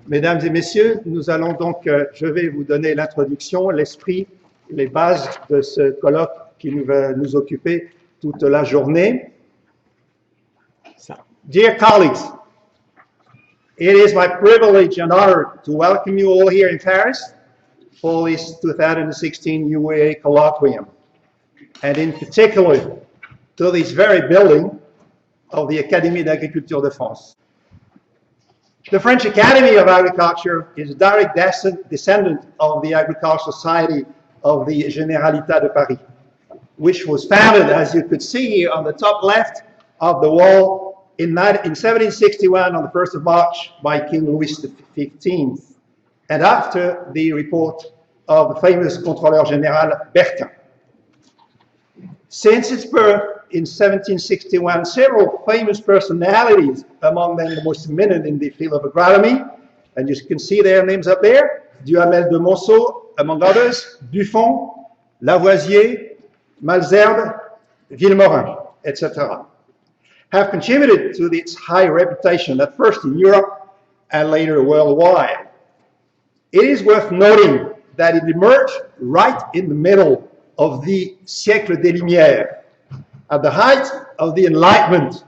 Mesdames et messieurs, nous allons donc, je vais vous donner l'introduction, l'esprit, les bases de ce colloque qui va nous occuper toute la journée. Dear colleagues, it is my privilege and honor to welcome you all here in Paris for this 2016 UEAA Colloquium, and in particular to this very building of the Académies d'Agriculture de France. The French Academy of Agriculture is a direct descendant of the Agricultural Society of the Généralitat de Paris, which was founded, as you could see here on the top left of the wall, in 1761 on the 1st of March by King Louis XV, and after the report of the famous Contrôleur Général Bertin. Since its birth in 1761, several famous personalities, among them the most eminent in the field of agronomy, and you can see their names up there, Duhamel de Monceau, among others, Buffon, Lavoisier, Malesherbes, Villemorin, etc., have contributed to its high reputation, at first in Europe and later worldwide. It is worth noting that it emerged right in the middle of the siècle des Lumières, at the height of the Enlightenment,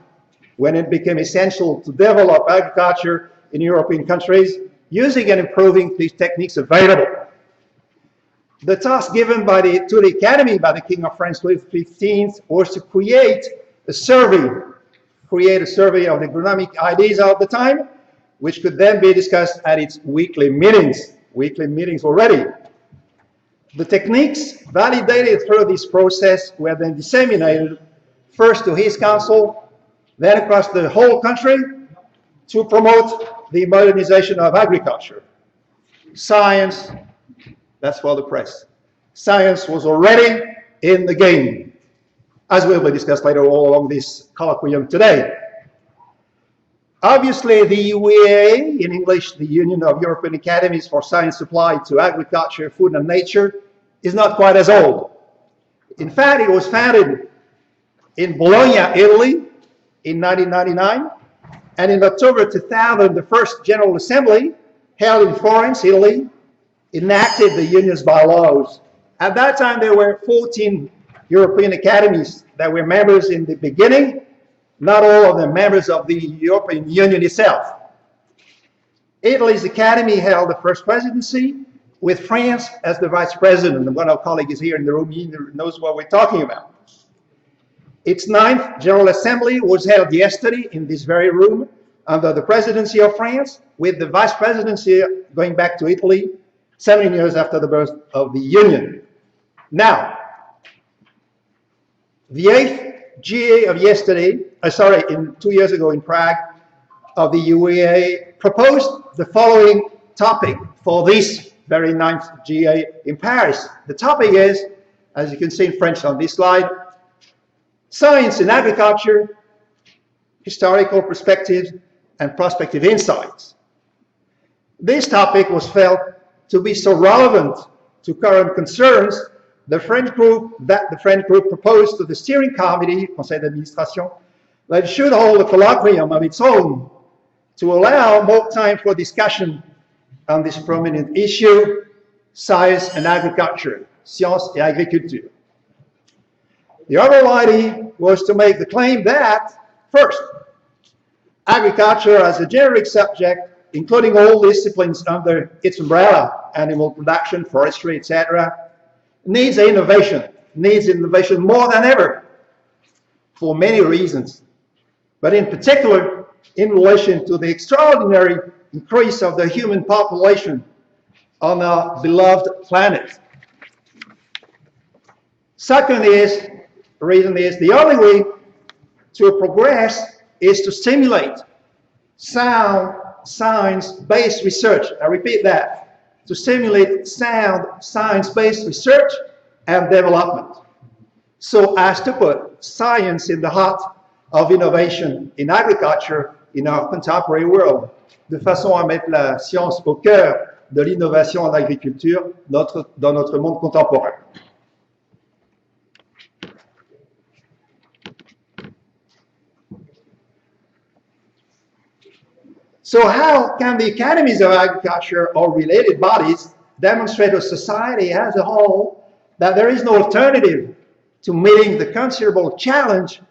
when it became essential to develop agriculture in European countries using and improving these techniques available. The task given to the Academy by the King of France Louis XV was to create a survey of the agronomic ideas of the time, which could then be discussed at its weekly meetings already. The techniques validated through this process were then disseminated first to his council, then across the whole country to promote the modernization of agriculture. Science, that's for the press. Science was already in the game, as will be discussed later all along this colloquium today. Obviously, the UEAA, in English, the Union of European Academies for Science Applied to Agriculture, Food and Nature, is not quite as old. In fact, it was founded in Bologna, Italy, in 1999, and in October 2000, the first General Assembly, held in Florence, Italy, enacted the Union's bylaws. At that time, there were 14 European academies that were members in the beginning, not all of them members of the European Union itself. Italy's academy held the first presidency, with France as the vice president. And one of our colleagues is here in the room, he knows what we're talking about. Its 9th General Assembly was held yesterday in this very room under the presidency of France, with the vice presidency going back to Italy 17 years after the birth of the Union. Now, the 8th GA of yesterday, 2 years ago in Prague, of the UEAA proposed the following topic for this very 9th GA in Paris. The topic is, as you can see in French on this slide, Science in Agriculture, Historical Perspectives and Prospective Insights. This topic was felt to be so relevant to current concerns, the French group proposed to the steering committee, Conseil d'Administration, that it should hold a colloquium of its own to allow more time for discussion on this prominent issue, science and agriculture, science et agriculture. The other idea was to make the claim that, first, agriculture as a generic subject, including all disciplines under its umbrella, animal production, forestry, etc., needs innovation more than ever, for many reasons, but in particular, in relation to the extraordinary increase of the human population on our beloved planet. Second reason is the only way to progress is to stimulate sound science-based research. I repeat that, to stimulate sound science-based research and development, so as to put science in the heart of innovation in agriculture in our contemporary world, de façon à mettre la science au cœur de l'innovation en agriculture dans notre monde contemporain. So how can the academies of agriculture or related bodies demonstrate to society as a whole that there is no alternative to meeting the considerable challenge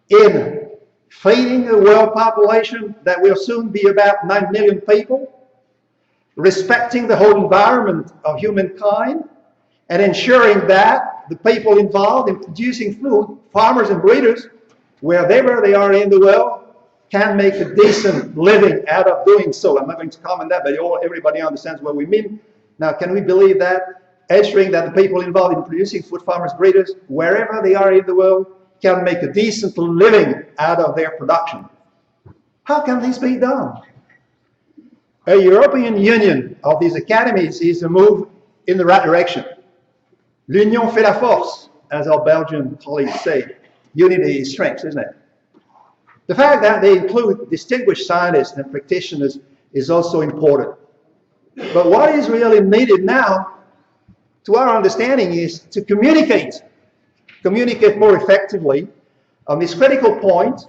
in feeding a world population that will soon be about 9 million people, respecting the whole environment of humankind, and ensuring that the people involved in producing food, farmers and breeders, wherever they are in the world, can make a decent living out of doing so. I'm not going to comment that, but everybody understands what we mean. Now, can we believe that? Ensuring that the people involved in producing food, farmers, breeders, wherever they are in the world, can make a decent living out of their production. How can this be done? A European Union of these academies is a move in the right direction. L'union fait la force, as our Belgian colleagues say. Unity is strength, isn't it? The fact that they include distinguished scientists and practitioners is also important. But what is really needed now, to our understanding, is to communicate more effectively on this critical point,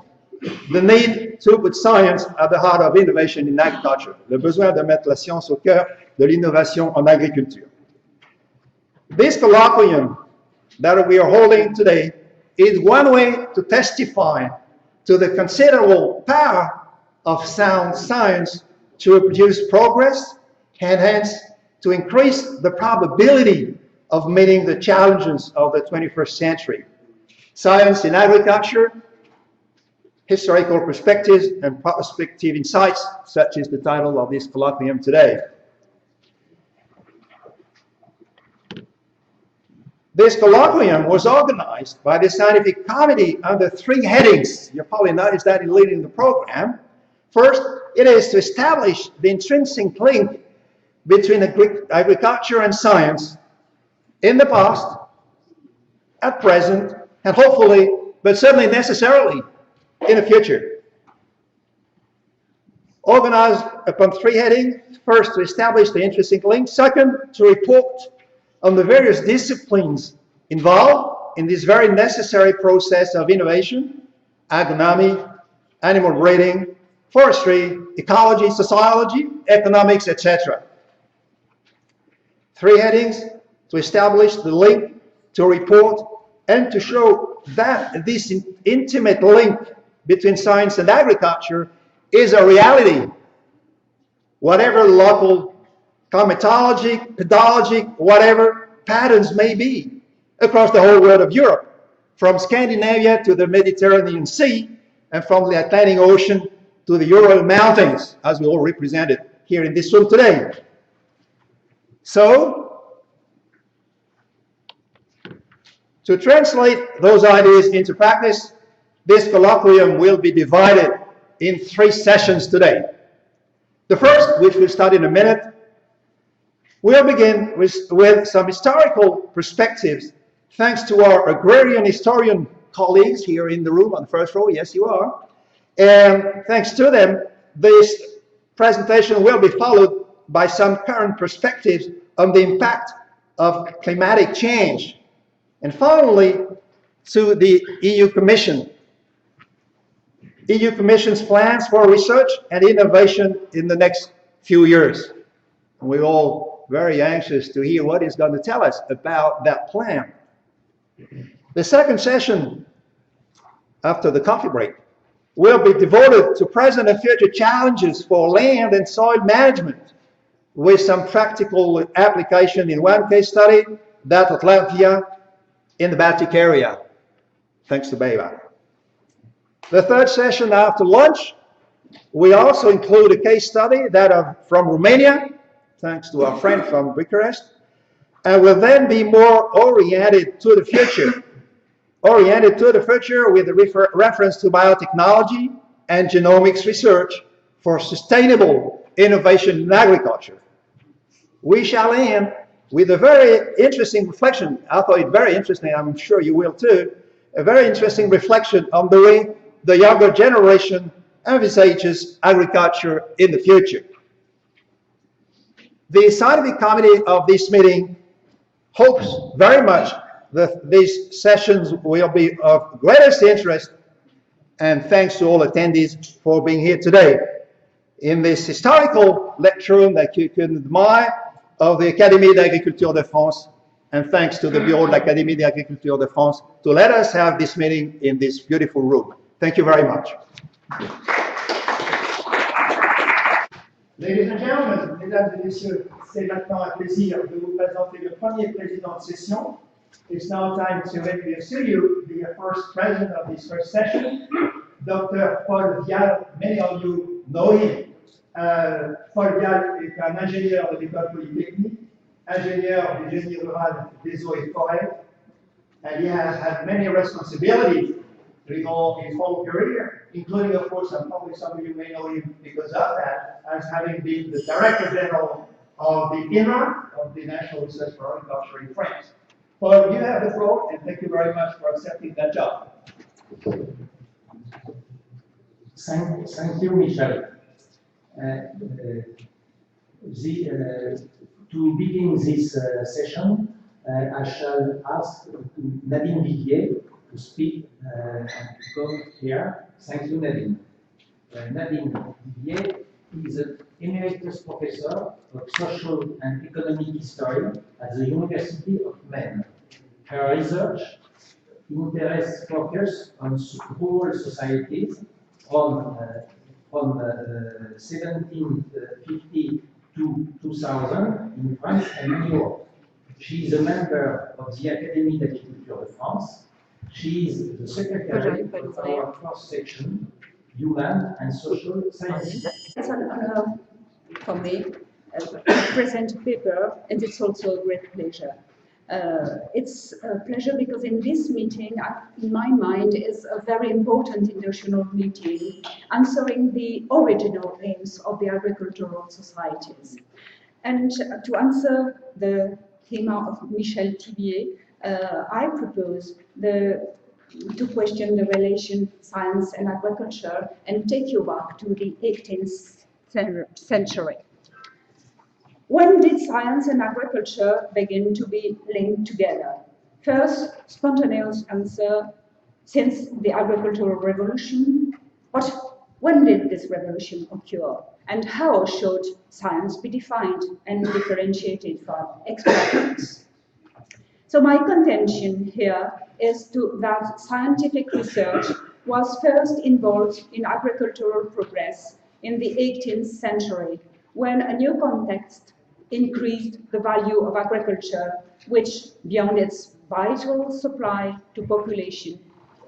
the need to put science at the heart of innovation in agriculture, le besoin de mettre la science au cœur de l'innovation en agriculture. This colloquium that we are holding today is one way to testify to the considerable power of sound science to produce progress and hence to increase the probability of meeting the challenges of the 21st century. Science in agriculture, historical perspectives and prospective insights, such is the title of this colloquium today. This colloquium was organized by the scientific committee under 3 headings. You probably noticed that in leading the program. First, it is to establish the intrinsic link between agriculture and science in the past, at present, and hopefully, but certainly necessarily, in the future. Organized upon 3 headings. First, to establish the intrinsic link. Second, to report on the various disciplines involved in this very necessary process of innovation: agronomy, animal breeding, forestry, ecology, sociology, economics, etc. 3 headings: to establish the link, to report, and to show that this intimate link between science and agriculture is a reality, whatever local climatology, pedology, whatever patterns may be across the whole world of Europe, from Scandinavia to the Mediterranean Sea, and from the Atlantic Ocean to the Ural Mountains, as we all represented here in this room today. So, to translate those ideas into practice, this colloquium will be divided in 3 sessions today. The first, which we'll start in a minute, we'll begin with some historical perspectives, thanks to our agrarian historian colleagues here in the room on the first row. Yes, you are. And thanks to them, this presentation will be followed by some current perspectives on the impact of climatic change. And finally, to the EU Commission. EU Commission's plans for research and innovation in the next few years. And we're all very anxious to hear what he's going to tell us about that plan. The second session, after the coffee break, will be devoted to present and future challenges for land and soil management, with some practical application in one case study, that of Latvia in the Baltic area, thanks to BayWa. The third session after lunch, we also include a case study that from Romania, thanks to our friend from Bucharest, and will then be more oriented to the future. Oriented to the future with a reference to biotechnology and genomics research for sustainable innovation in agriculture. We shall end with a very interesting reflection. I thought it very interesting, I'm sure you will too, a very interesting reflection on the way the younger generation envisages agriculture in the future. The scientific committee of this meeting hopes very much that these sessions will be of greatest interest, and thanks to all attendees for being here today. in this historical lecture room that you can admire of the Académies d'Agriculture de France, and thanks to the Bureau de l'Académie d'Agriculture de France to let us have this meeting in this beautiful room. Thank you very much. Ladies and gentlemen, mesdames et messieurs, c'est maintenant un plaisir de vous présenter le premier président de session. It's now time to introduce to you the first president of this first session, Dr. Paul Vial. Many of you know him. Paul Vial est un ingénieur de l'école polytechnique, ingénieur du génie rural des eaux et forêts, and he has had many responsibilities during all his whole career, including, of course, and probably some of you may know him because of that, as having been the Director General of the INRA, of the National Research for Horticulture in France. Paul, you have the floor, and thank you very much for accepting that job. Thank you, Michel. To begin this session, I shall ask Nadine Vivier to speak and to come here. Thank you, Nadine. Nadine Vivier is an emeritus professor of social and economic history at the University of Maine. Her research interests focus on rural societies from 1750 to 2000 in France and in Europe. She is a member of the Académies d'Agriculture de France. She is the secretary of our first section, Human and Social Sciences. It's an honor for me to present a paper, and it's also a great pleasure. It's a pleasure because in this meeting, in my mind, is a very important international meeting answering the original aims of the agricultural societies. And to answer the theme of Michel Thibier, I propose to question the relation science and agriculture and take you back to the 18th century. When did science and agriculture begin to be linked together? First, spontaneous answer, since the agricultural revolution. But when did this revolution occur? And how should science be defined and differentiated from experiments? So my contention here is that scientific research was first involved in agricultural progress in the 18th century, when a new context increased the value of agriculture, which, beyond its vital supply to population,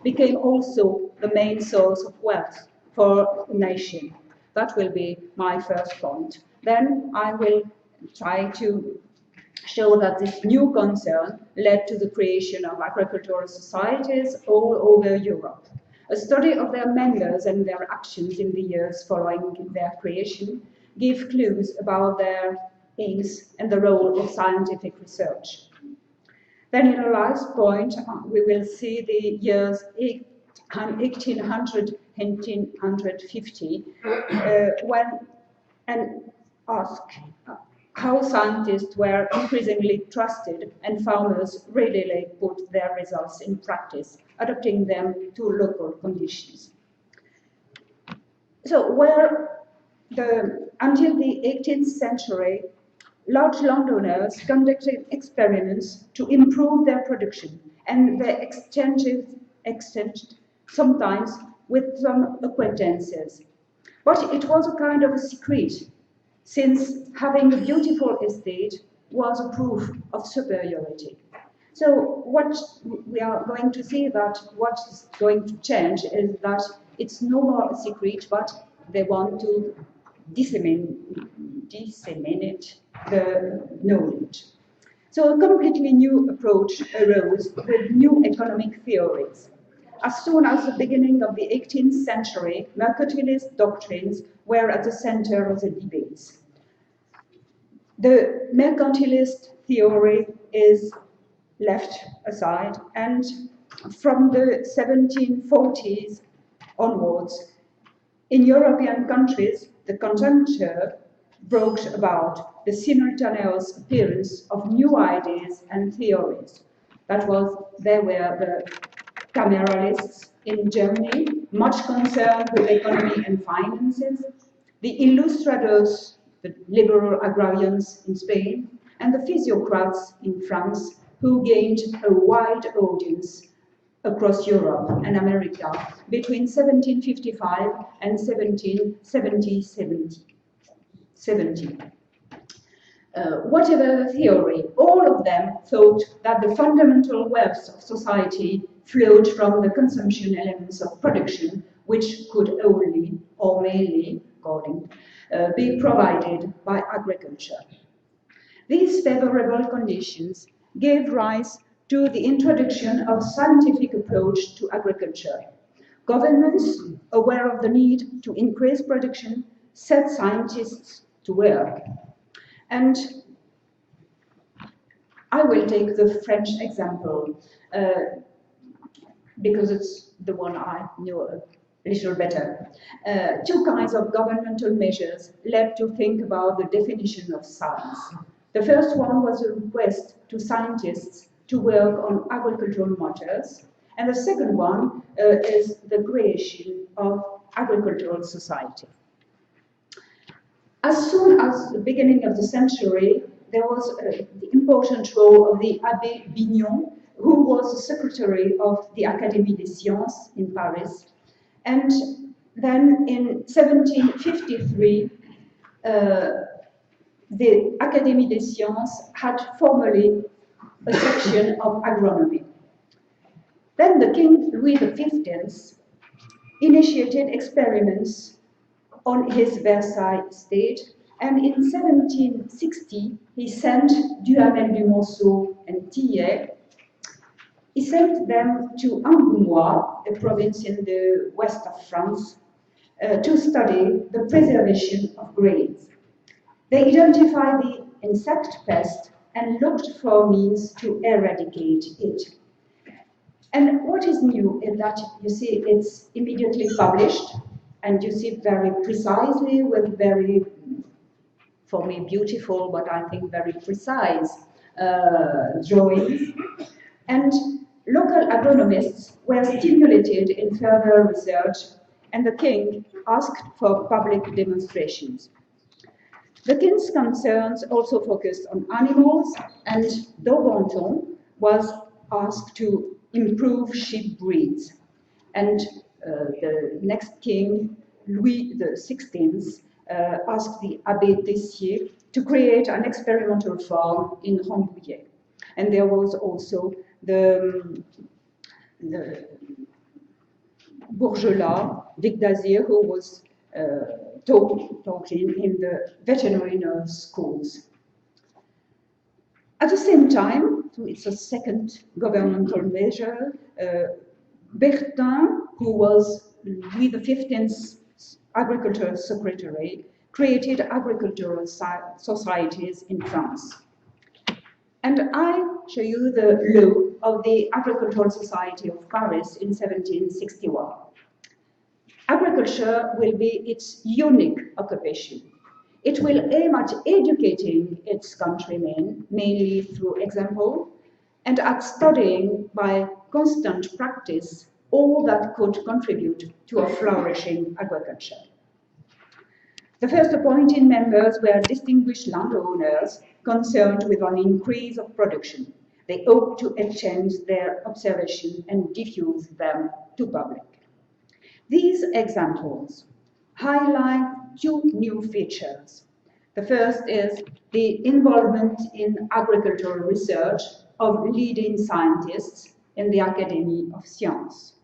became also the main source of wealth for a nation. That will be my first point. Then I will try to show that this new concern led to the creation of agricultural societies all over Europe. A study of their members and their actions in the years following their creation give clues about their aims and the role of scientific research. Then in the last point, we will see the years 1800 and 1850, and ask how scientists were increasingly trusted and farmers readily put their results in practice, adapting them to local conditions. So until the 18th century, large landowners conducted experiments to improve their production, and they exchanged sometimes with some acquaintances. But it was a kind of a secret, since having a beautiful estate was a proof of superiority. So what we are going to see that what is going to change is that it's no more a secret, but they want to disseminate the knowledge. So a completely new approach arose with new economic theories. As soon as the beginning of the 18th century, mercantilist doctrines were at the center of the debates. The mercantilist theory is left aside, and from the 1740s onwards, in European countries, the conjuncture brought about the simultaneous appearance of new ideas and theories. They were the cameralists in Germany, much concerned with economy and finances, the illustrators, the liberal agrarians in Spain, and the physiocrats in France, who gained a wide audience across Europe and America between 1755 and 1770. Whatever the theory, all of them thought that the fundamental wealth of society flowed from the consumption elements of production, which could only, or mainly, according, be provided by agriculture. These favorable conditions gave rise to the introduction of scientific approach to agriculture. Governments, aware of the need to increase production, set scientists to work. And I will take the French example because it's the one I know a little better. Two kinds of governmental measures led to think about the definition of science. The first one was a request to scientists to work on agricultural matters, and the second one is the creation of agricultural society. As soon as the beginning of the century, there was the important role of the Abbé Bignon, who was the secretary of the Académies des Sciences in Paris. And then in 1753, the Académies des Sciences had formally a section of agronomy. Then the King Louis XV initiated experiments on his Versailles estate, and in 1760 he sent Duhamel du Monceau and Tillet. He sent them to Angoumois, a province in the west of France, to study the preservation of grains. They identified the insect pest and looked for means to eradicate it. And what is new is that, you see, it's immediately published, and you see very precisely with very, for me, beautiful, but I think very precise drawings. And local agronomists were stimulated in further research, and the king asked for public demonstrations. The king's concerns also focused on animals, and Daubenton was asked to improve sheep breeds. And the next king, Louis XVI, asked the Abbé Tessier to create an experimental farm in Rambouillet. And there was also the Bourgelat, Vic Dazier, who was talking in the veterinary nurse schools. At the same time, so it's a second governmental measure, Bertin, who was Louis XV's agricultural secretary, created agricultural societies in France. And I show you the law of the Agricultural Society of Paris in 1761. Agriculture will be its unique occupation. It will aim at educating its countrymen, mainly through example, and at studying by constant practice all that could contribute to a flourishing agriculture. The first appointed members were distinguished landowners concerned with an increase of production. They hoped to exchange their observations and diffuse them to public. These examples highlight two new features. The first is the involvement in agricultural research of leading scientists in the Academy of Sciences.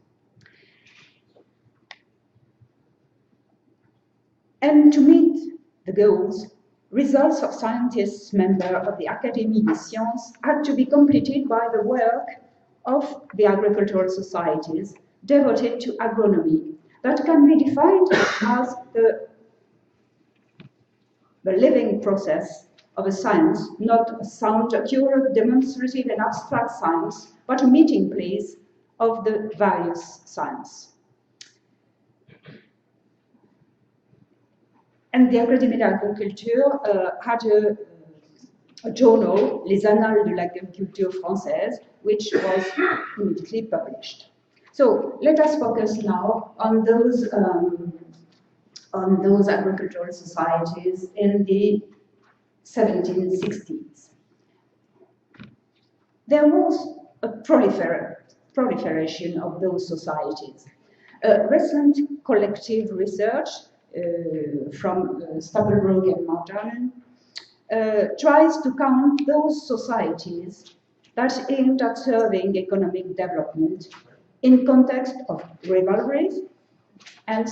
And to meet the goals, results of scientists members of the Académies des Sciences had to be completed by the work of the agricultural societies devoted to agronomy that can be defined as the living process of a science, not a sound, accurate, demonstrative, and abstract science, but a meeting place of the various sciences. And the Académie d'Agriculture had a journal, Les Annales de l'Agriculture française, which was immediately published. So let us focus now on those on those agricultural societies in the 1760s. There was a proliferation of those societies. Recent collective research from Stapelbrook and Martin tries to count those societies that aimed at serving economic development in context of rivalries, and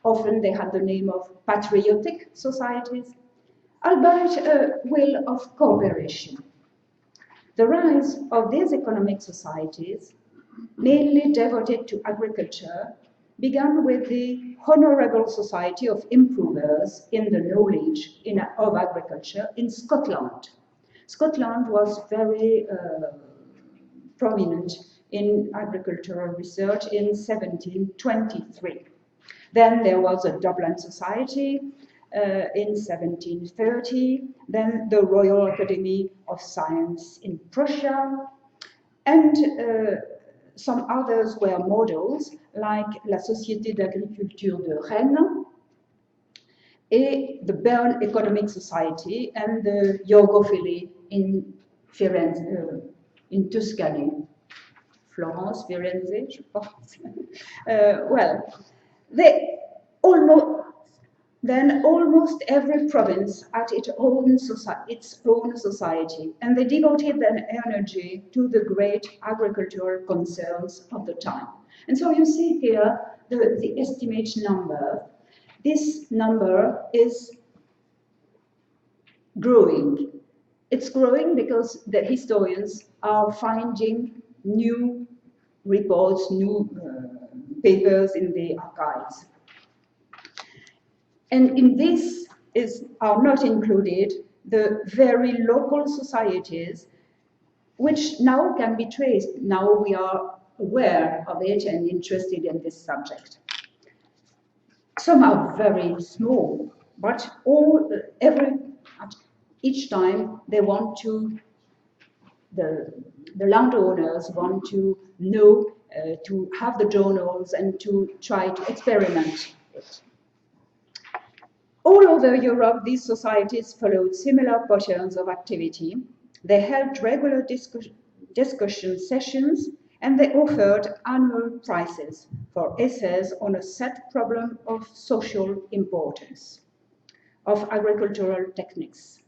often they had the name of patriotic societies, albeit a will of cooperation. The rise of these economic societies, mainly devoted to agriculture, began with the Honourable Society of Improvers in the Knowledge of Agriculture in Scotland. Scotland was very prominent in agricultural research in 1723. Then there was a Dublin Society in 1730, then the Royal Academy of Science in Prussia, and some others were models, like la Société d'Agriculture de Rennes, et the Bern Economic Society, and the Jorgophili in Firenze, in Tuscany. Florence, Firenze, je pense. Almost every province had its own society, and they devoted their energy to the great agricultural concerns of the time. And so you see here the estimate number. This number is growing. It's growing because the historians are finding new reports, new papers in the archives. And in this are not included the very local societies, which now can be traced. Now we are aware of it and interested in this subject. Some are very small, but each time they want to, the landowners want to know, to have the journals and to try to experiment it. All over Europe, these societies followed similar patterns of activity. They held regular discussion sessions, and they offered annual prizes for essays on a set problem of social importance, of agricultural techniques.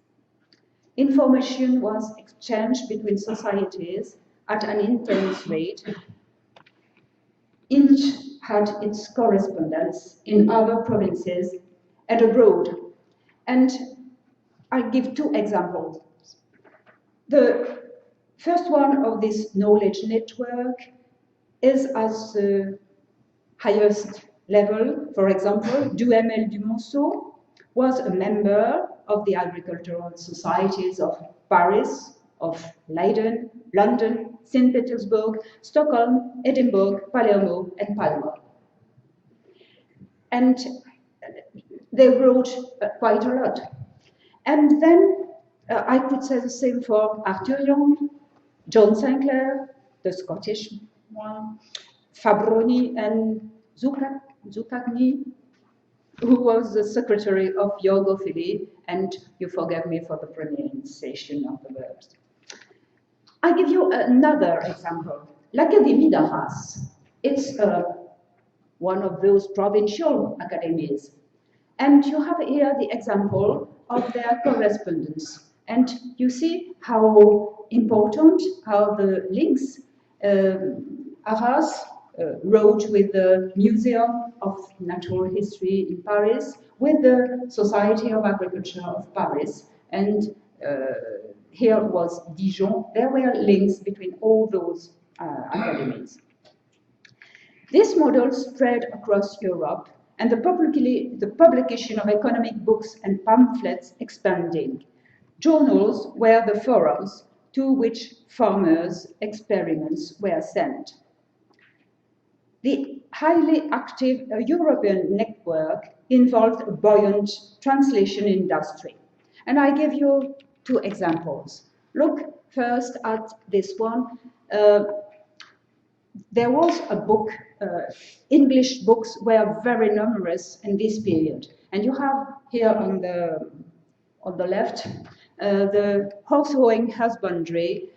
Information was exchanged between societies at an intense rate. Each had its correspondence in other provinces and abroad. And I'll give two examples. The first one of this knowledge network is at the highest level. For example, Duhamel du Monceau was a member of the agricultural societies of Paris, of Leiden, London, St. Petersburg, Stockholm, Edinburgh, Palermo, and Palma. And they wrote quite a lot. And then I could say the same for Arthur Young, John Sinclair, the Scottish one, Fabroni, and Zucagni, who was the secretary of Jorgophili, and you forgive me for the pronunciation of the verbs. I give you another example, l'Académie d'Arras. It's one of those provincial academies. And you have here the example of their correspondence. And you see how important are the links. Arras wrote with the Museum of Natural History in Paris, with the Society of Agriculture of Paris, and here was Dijon. There were links between all those academies. This model spread across Europe, and the publication of economic books and pamphlets expanding. Journals were the forums to which farmers' experiments were sent. The highly active European network involved a buoyant translation industry. And I give you two examples. Look first at this one. There was a book English books were very numerous in this period. And you have here on the left the horse-hoeing husbandry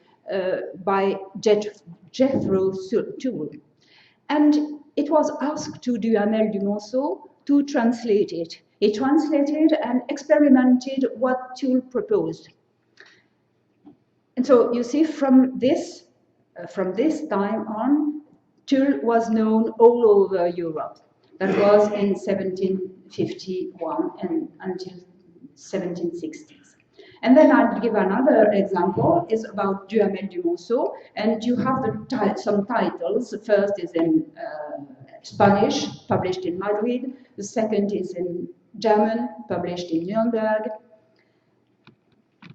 by Jethro Tull. And it was asked to Duhamel du Monceau to translate it. He translated and experimented what Tull proposed. And so you see, from this time on, Tull was known all over Europe. That was in 1751 and until 1760s. And then I'll give another example, is about Duhamel du Monceau, and you have some titles. The first is in Spanish, published in Madrid. The second is in German, published in Nuremberg.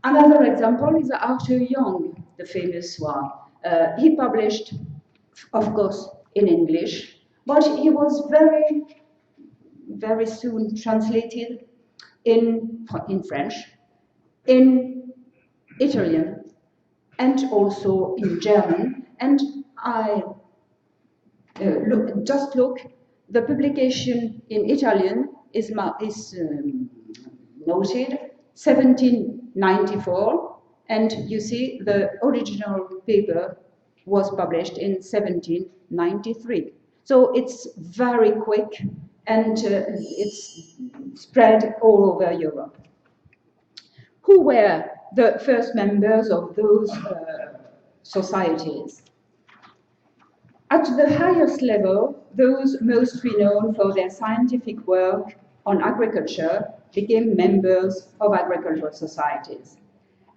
Another example is Arthur Young, the famous one. He published, of course, in English, but he was very, very soon translated in French, in Italian, and also in German. And I look, the publication in Italian is noted 1794, and you see the original paper was published in 1793. So it's very quick, and it's spread all over Europe. Who were the first members of those societies? At the highest level, those most renowned for their scientific work on agriculture became members of agricultural societies.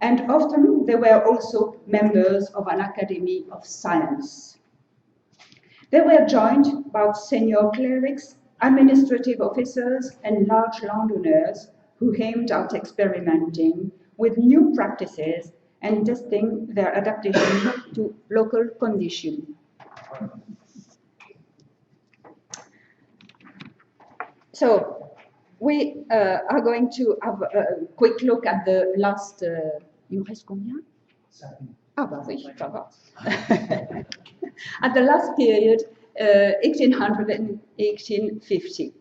And often they were also members of an academy of science. They were joined by senior clerics, administrative officers, and large landowners who aimed at experimenting with new practices and testing their adaptation to local conditions. So we are going to have a quick look at the last. Il me reste combien? Ah bah oui, ça va. At the last period, 1800 and 1850.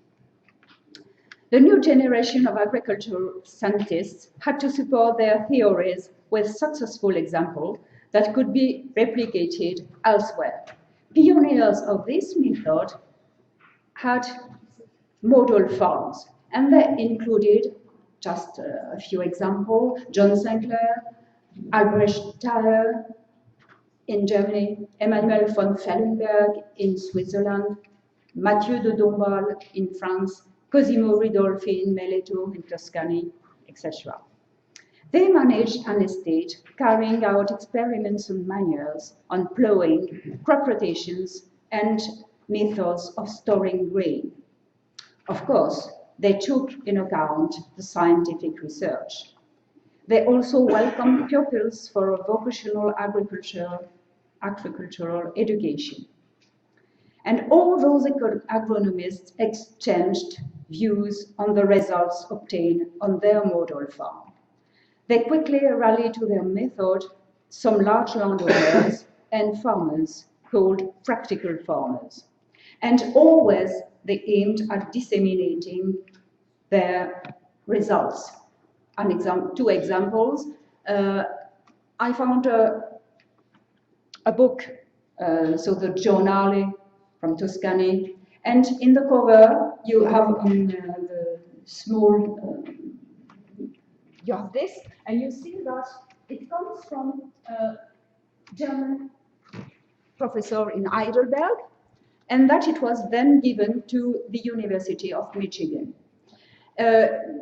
The new generation of agricultural scientists had to support their theories with successful examples that could be replicated elsewhere. Pioneers of this method had model farms, and they included just a few examples: John Sinclair, Albrecht Thayer in Germany, Emmanuel von Fellenberg in Switzerland, Mathieu de Dombasle in France, Cosimo Ridolfi in Meleto in Tuscany, etc. They managed an estate, carrying out experiments on manures, on ploughing, crop rotations, and methods of storing grain. Of course, they took in account the scientific research. They also welcomed pupils for vocational agricultural education. And all those agronomists exchanged views on the results obtained on their model farm. They quickly rallied to their method some large landowners and farmers called practical farmers. And always they aimed at disseminating their results. Two examples. I found a book, so the Giornale from Tuscany, and in the cover you have the small, you have this, and you see that it comes from a German professor in Heidelberg, and that it was then given to the University of Michigan.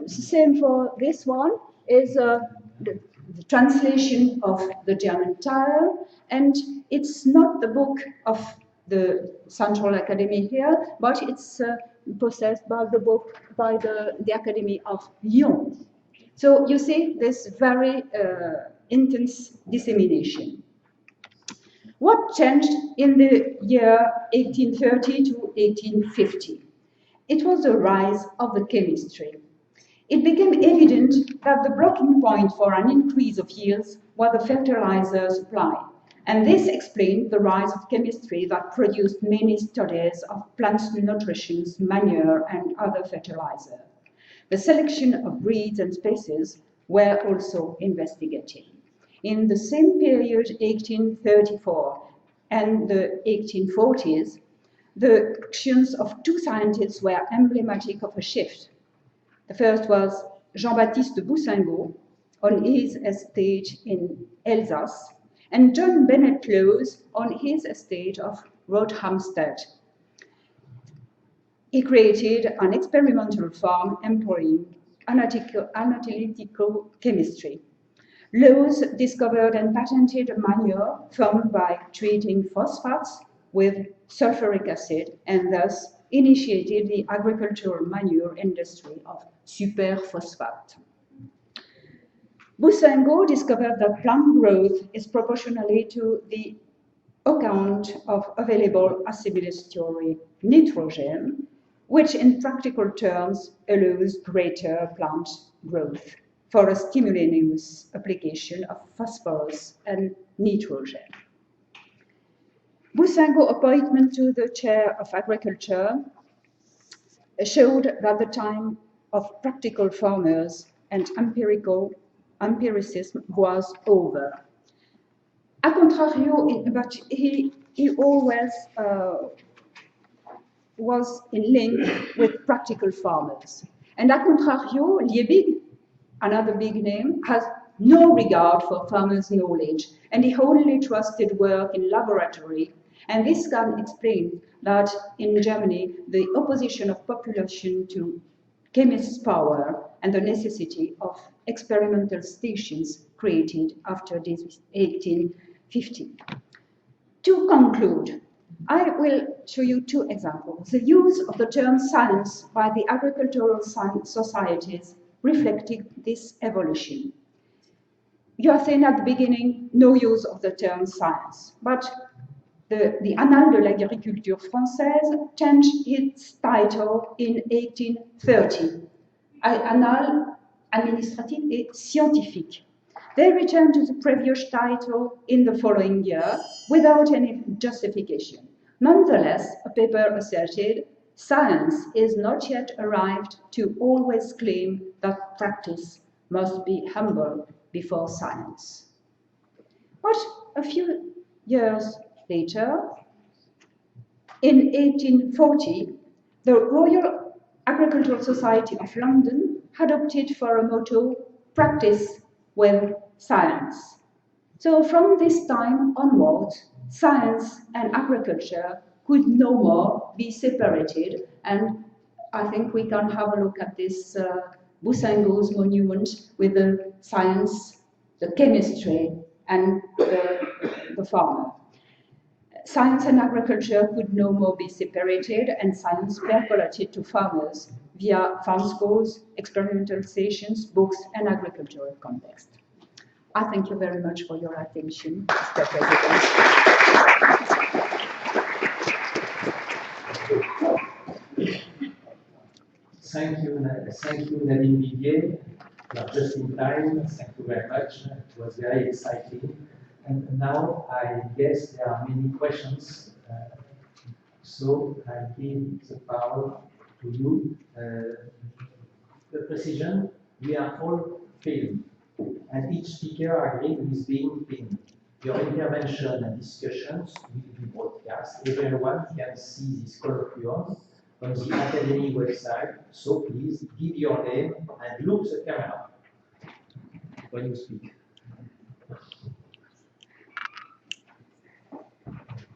Same for this one is the translation of the German Thayer, and it's not the book of the Central Academy here, but it's possessed by the book by the Academy of Lyon. So you see this very intense dissemination. What changed in the year 1830 to 1850? It was the rise of the chemistry. It became evident that the breaking point for an increase of yields was the fertilizer supply, And this explained the rise of chemistry that produced many studies of plants' nutrition, manure, and other fertilizer. The selection of breeds and species were also investigated. In the same period, 1834 and the 1840s, the actions of two scientists were emblematic of a shift. The first was Jean-Baptiste Boussingault on his estate in Alsace, and John Bennett Lowes on his estate of Rothamsted. He created an experimental farm employing analytical chemistry. Lowes discovered and patented a manure formed by treating phosphates with sulfuric acid and thus initiated the agricultural manure industry of superphosphate. Boussingault discovered that plant growth is proportionally to the amount of available assimilatory nitrogen, which in practical terms allows greater plant growth for a stimultaneous application of phosphorus and nitrogen. Boussingault's appointment to the chair of agriculture showed that the time of practical farmers and empiricism was over. A contrario, but he always was in link with practical farmers. And a contrario, Liebig, another big name, has no regard for farmers' knowledge, and he only trusted work in laboratory. And this can explain that in Germany, the opposition of population to chemists' power and the necessity of experimental stations created after 1850. To conclude, I will show you two examples. The use of the term science by the agricultural science societies reflected this evolution. You are saying at the beginning, no use of the term science, but the Annales de l'agriculture française changed its title in 1830, Annales administratives et scientifiques. They returned to the previous title in the following year without any justification. Nonetheless, a paper asserted, science is not yet arrived to always claim that practice must be humble before science. But a few years later, in 1840, the Royal Agricultural Society of London had opted for a motto, practice with science. So from this time onwards, science and agriculture could no more be separated, and I think we can have a look at this Boussingault's monument with the science, the chemistry, and the farmer. Science and agriculture could no more be separated, and science percolated to farmers via farm schools, experimental stations, books, and agricultural context. I thank you very much for your attention, Mr. President. Thank you, Nadine Vivier. You are just in time. Thank you very much. It was very exciting. And now I guess there are many questions. So I give the power to you. The precision, we are all filmed, and each speaker agreed with being filmed. Your intervention and discussions will be broadcast. Everyone can see this colloquium on the Academy website, so please give your name and look the camera when you speak.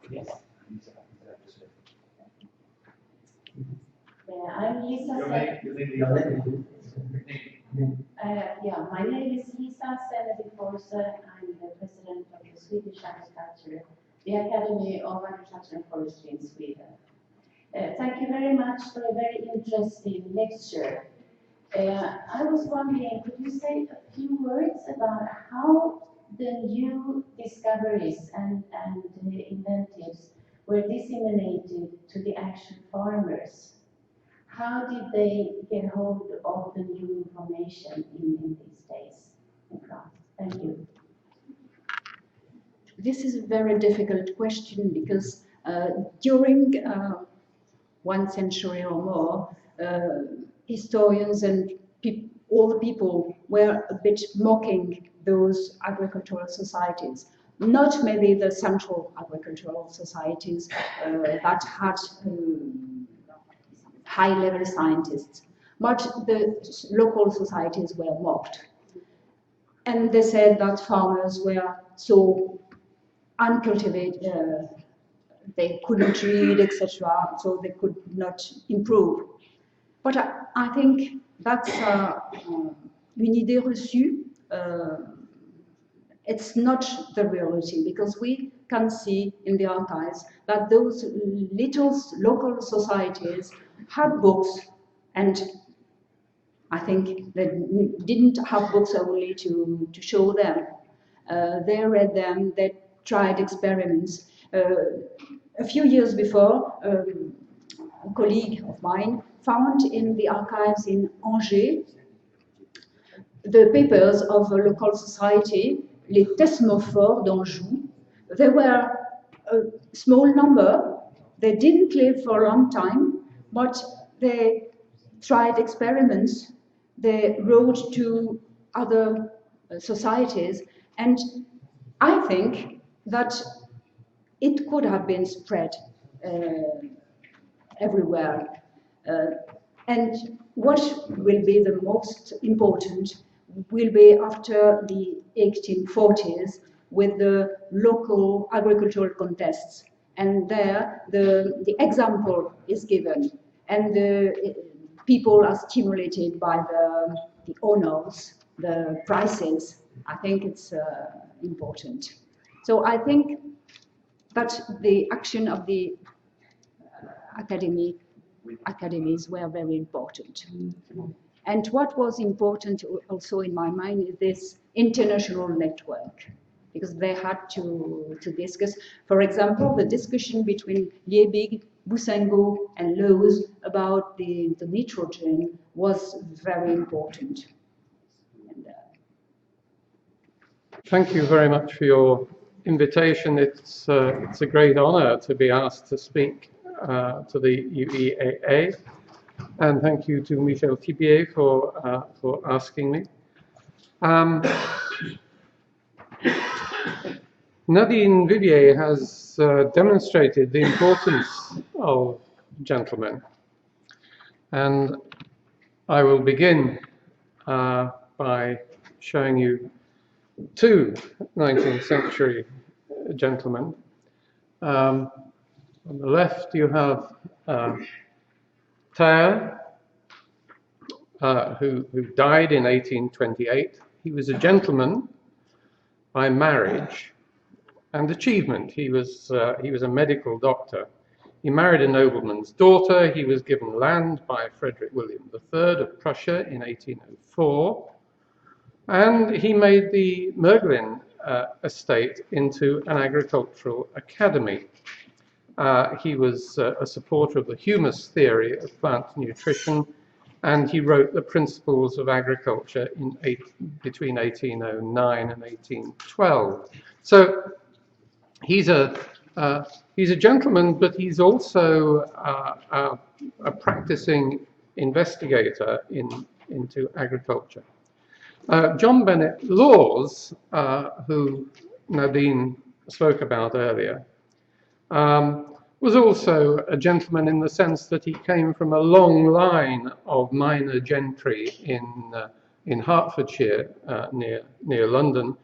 Yes? I'm Lisa. My name is Lisa Senediforse. I'm the president of the Swedish Agriculture, the Academy of Agriculture and Forestry in Sweden. Thank you very much for a very interesting lecture. I was wondering, could you say a few words about how the new discoveries and inventives were disseminated to the actual farmers? How did they get hold of the new information in these days in France? Thank you. this is a very difficult question because during 1 century or more, historians and all the people were a bit mocking those agricultural societies. Not maybe the central agricultural societies that had high-level scientists, but the local societies were mocked. And they said that farmers were so uncultivated, they couldn't read, etc., so they could not improve. But I think that's une idée reçue. It's not the reality, because we can see in the archives that those little local societies had books, and I think they didn't have books only to show them. They read them, they tried experiments. A few years before, a colleague of mine found in the archives in Angers the papers of a local society, les Thesmophores d'Anjou. They were a small number. They didn't live for a long time, but they tried experiments. They wrote to other societies, and I think that it could have been spread everywhere. And what will be the most important will be after the 1840s with the local agricultural contests. And there the example is given, and the people are stimulated by the honors, the prices. I think it's important. So I think that the action of the academies were very important. And what was important also in my mind is this international network, because they had to discuss, for example, the discussion between Liebig, Boussingault and Lowes about the nitrogen was very important. And, thank you very much for your invitation. It's a great honor to be asked to speak to the UEAA, and thank you to Michel Thibier for asking me. Nadine Vivier has demonstrated the importance of gentlemen, and I will begin by showing you two 19th century gentlemen. On the left you have Thayer, who died in 1828. He was a gentleman by marriage and achievement. He was a medical doctor. He married a nobleman's daughter. He was given land by Frederick William III of Prussia in 1804. And he made the Mergelin estate into an agricultural academy. He was a supporter of the humus theory of plant nutrition, and he wrote the Principles of Agriculture between 1809 and 1812. So he's a gentleman, but he's also a practicing investigator into agriculture. John Bennett Laws, who Nadine spoke about earlier, was also a gentleman in the sense that he came from a long line of minor gentry in Hertfordshire, near London.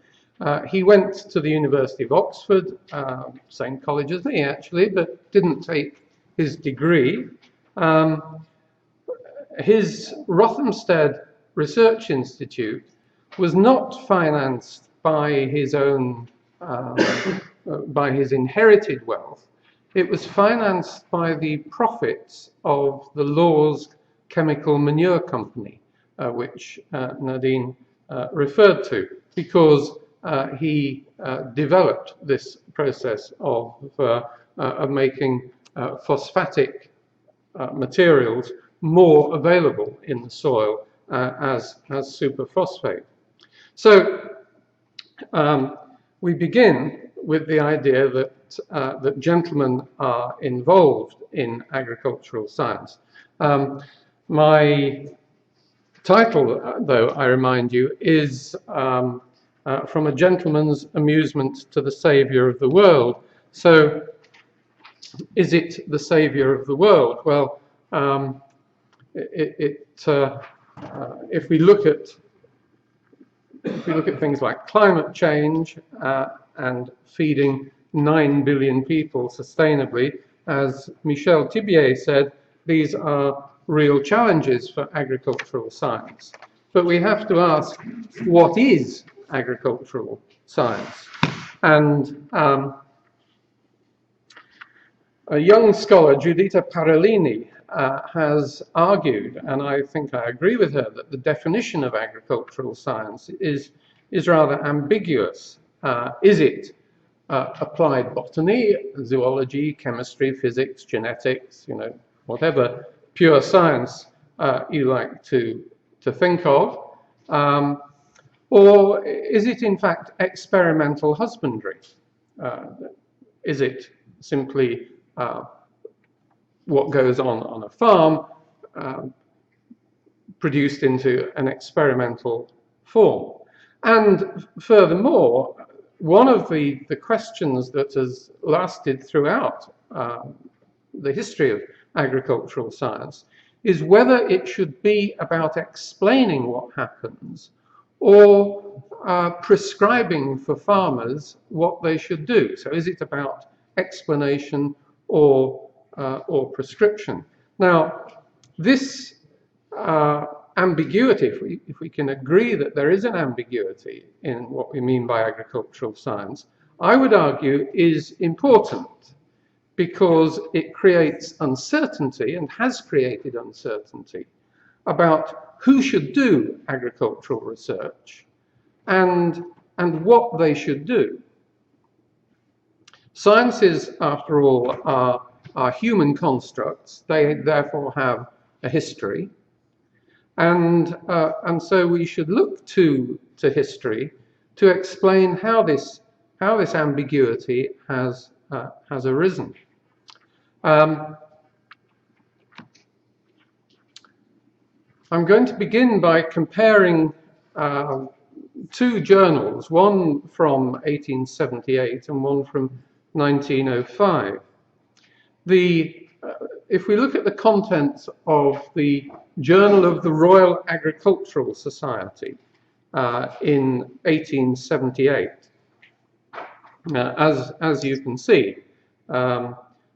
He went to the University of Oxford, same college as me actually, but didn't take his degree. His Rothamsted Research Institute was not financed by his own, by his inherited wealth. It was financed by the profits of the Laws Chemical Manure Company, which Nadine referred to, because he developed this process of making phosphatic materials more available in the soil as superphosphate. So we begin with the idea that, that gentlemen are involved in agricultural science. My title, though, I remind you, is From a Gentleman's Amusement to the Saviour of the World. So, is it the saviour of the world? Well, if we look at things like climate change and feeding 9 billion people sustainably, as Michel Thibier said, these are real challenges for agricultural science. But we have to ask, what is agricultural science? And a young scholar, Giuditta Parolini, has argued, and I think I agree with her, that the definition of agricultural science is rather ambiguous. Is it applied botany, zoology, chemistry, physics, genetics, you know, whatever pure science you like to think of? Or is it in fact experimental husbandry? Is it simply what goes on a farm produced into an experimental form? And furthermore, one of the questions that has lasted throughout the history of agricultural science is whether it should be about explaining what happens or prescribing for farmers what they should do. So is it about explanation or prescription? Now, this ambiguity, if we can agree that there is an ambiguity in what we mean by agricultural science, I would argue is important because it creates uncertainty and has created uncertainty about who should do agricultural research and what they should do. Sciences, after all, are human constructs. They therefore have a history. And so we should look to history to explain how this ambiguity has arisen. I'm going to begin by comparing two journals, one from 1878 and one from 1905. If we look at the contents of the Journal of the Royal Agricultural Society in 1878, as you can see,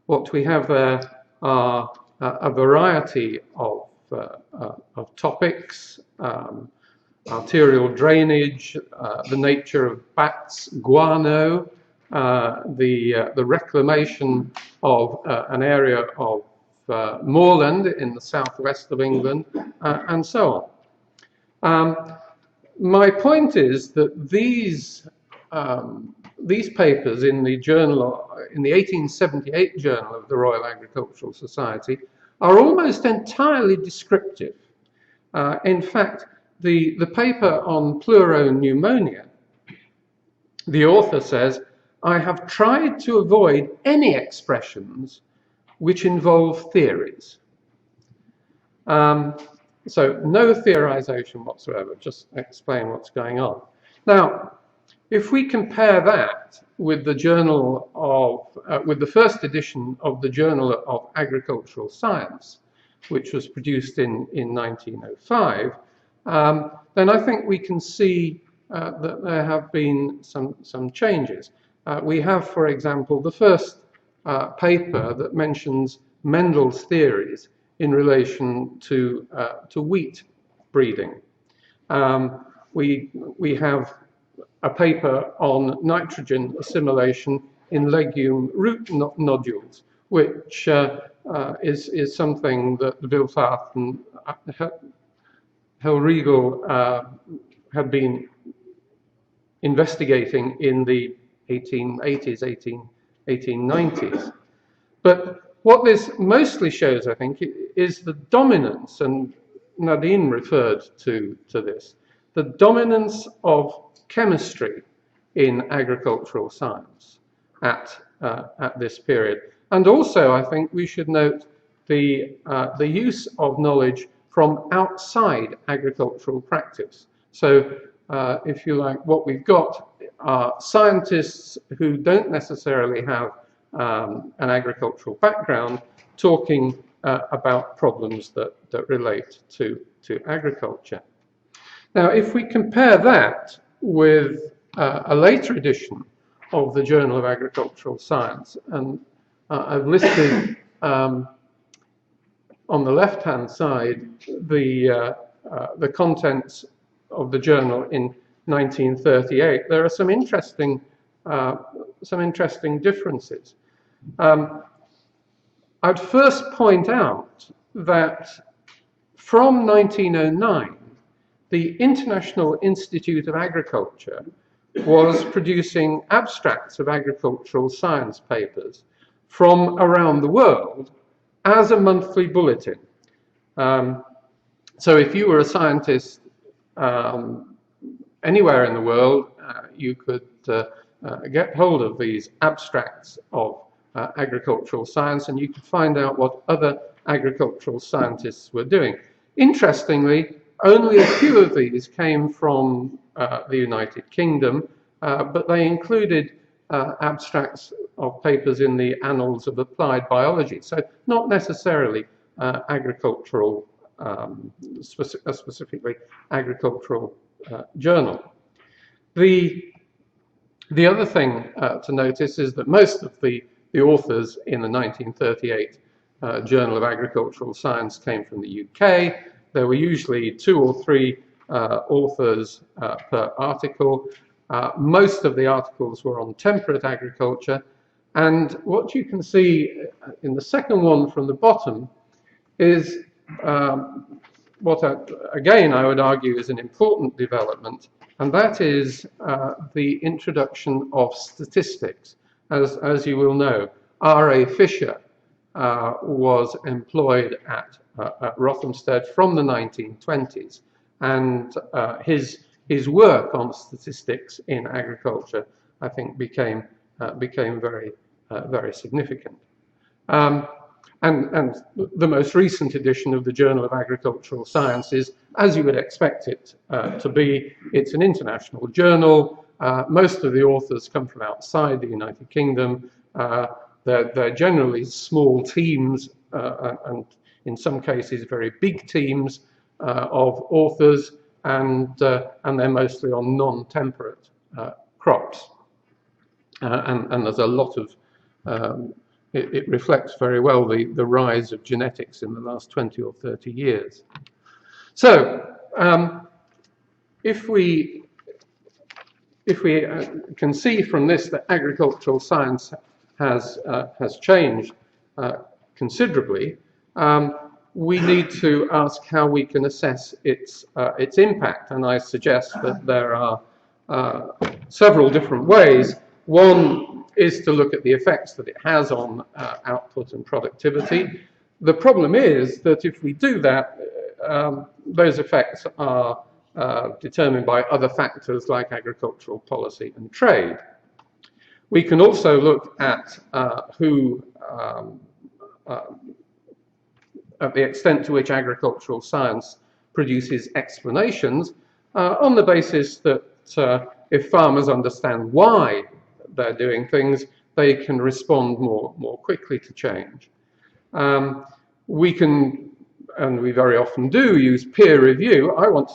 what we have there are a variety of topics, arterial drainage, the nature of bats, guano, the reclamation of an area of moorland in the southwest of England, and so on. My point is that these papers in the journal, in the 1878 Journal of the Royal Agricultural Society, are almost entirely descriptive. In fact, the paper on pleuropneumonia, the author says, "I have tried to avoid any expressions which involve theories." So no theorization whatsoever, just explain what's going on. Now, if we compare that with the journal of, with the first edition of the Journal of Agricultural Science, which was produced in 1905, then I think we can see that there have been some changes. We have, for example, the first paper that mentions Mendel's theories in relation to wheat breeding. We have a paper on nitrogen assimilation in legume root nodules, which is something that Wilfart and Hellriegel had been investigating in the 1880s, 1890s. But what this mostly shows, I think, is the dominance, and Nadine referred to this, the dominance of chemistry in agricultural science at this period. And also, I think we should note the use of knowledge from outside agricultural practice. So, if you like, what we've got are scientists who don't necessarily have an agricultural background talking about problems that relate to agriculture. Now, if we compare that with a later edition of the Journal of Agricultural Science, and I've listed on the left-hand side the contents of the journal in 1938. There are some interesting differences. I'd first point out that from 1909, the International Institute of Agriculture was producing abstracts of agricultural science papers from around the world as a monthly bulletin. So if you were a scientist anywhere in the world, you could get hold of these abstracts of agricultural science, and you could find out what other agricultural scientists were doing. Interestingly, only a few of these came from the United Kingdom, but they included abstracts of papers in the Annals of Applied Biology, so not necessarily agricultural, specifically agricultural journal. The other thing to notice is that most of the authors in the 1938 Journal of Agricultural Science came from the UK. There were usually 2 or 3 authors per article. Most of the articles were on temperate agriculture. And what you can see in the second one from the bottom is what, again, I would argue is an important development, and that is the introduction of statistics. As you will know, R.A. Fisher was employed at Rothamsted from the 1920s, and his work on statistics in agriculture, I think, became very significant. And the most recent edition of the Journal of Agricultural Science is, as you would expect it to be, it's an international journal. Most of the authors come from outside the United Kingdom. They're generally small teams, and in some cases very big teams of authors, and they're mostly on non-temperate crops. And there's a lot of, it reflects very well the rise of genetics in the last 20 or 30 years. So, if we can see from this that agricultural science has changed considerably, we need to ask how we can assess its impact, and I suggest that there are several different ways. One is to look at the effects that it has on output and productivity. The problem is that if we do that, those effects are determined by other factors like agricultural policy and trade. We can also look at at the extent to which agricultural science produces explanations on the basis that if farmers understand why they're doing things, they can respond more quickly to change. We can, and we very often do, use peer review. I want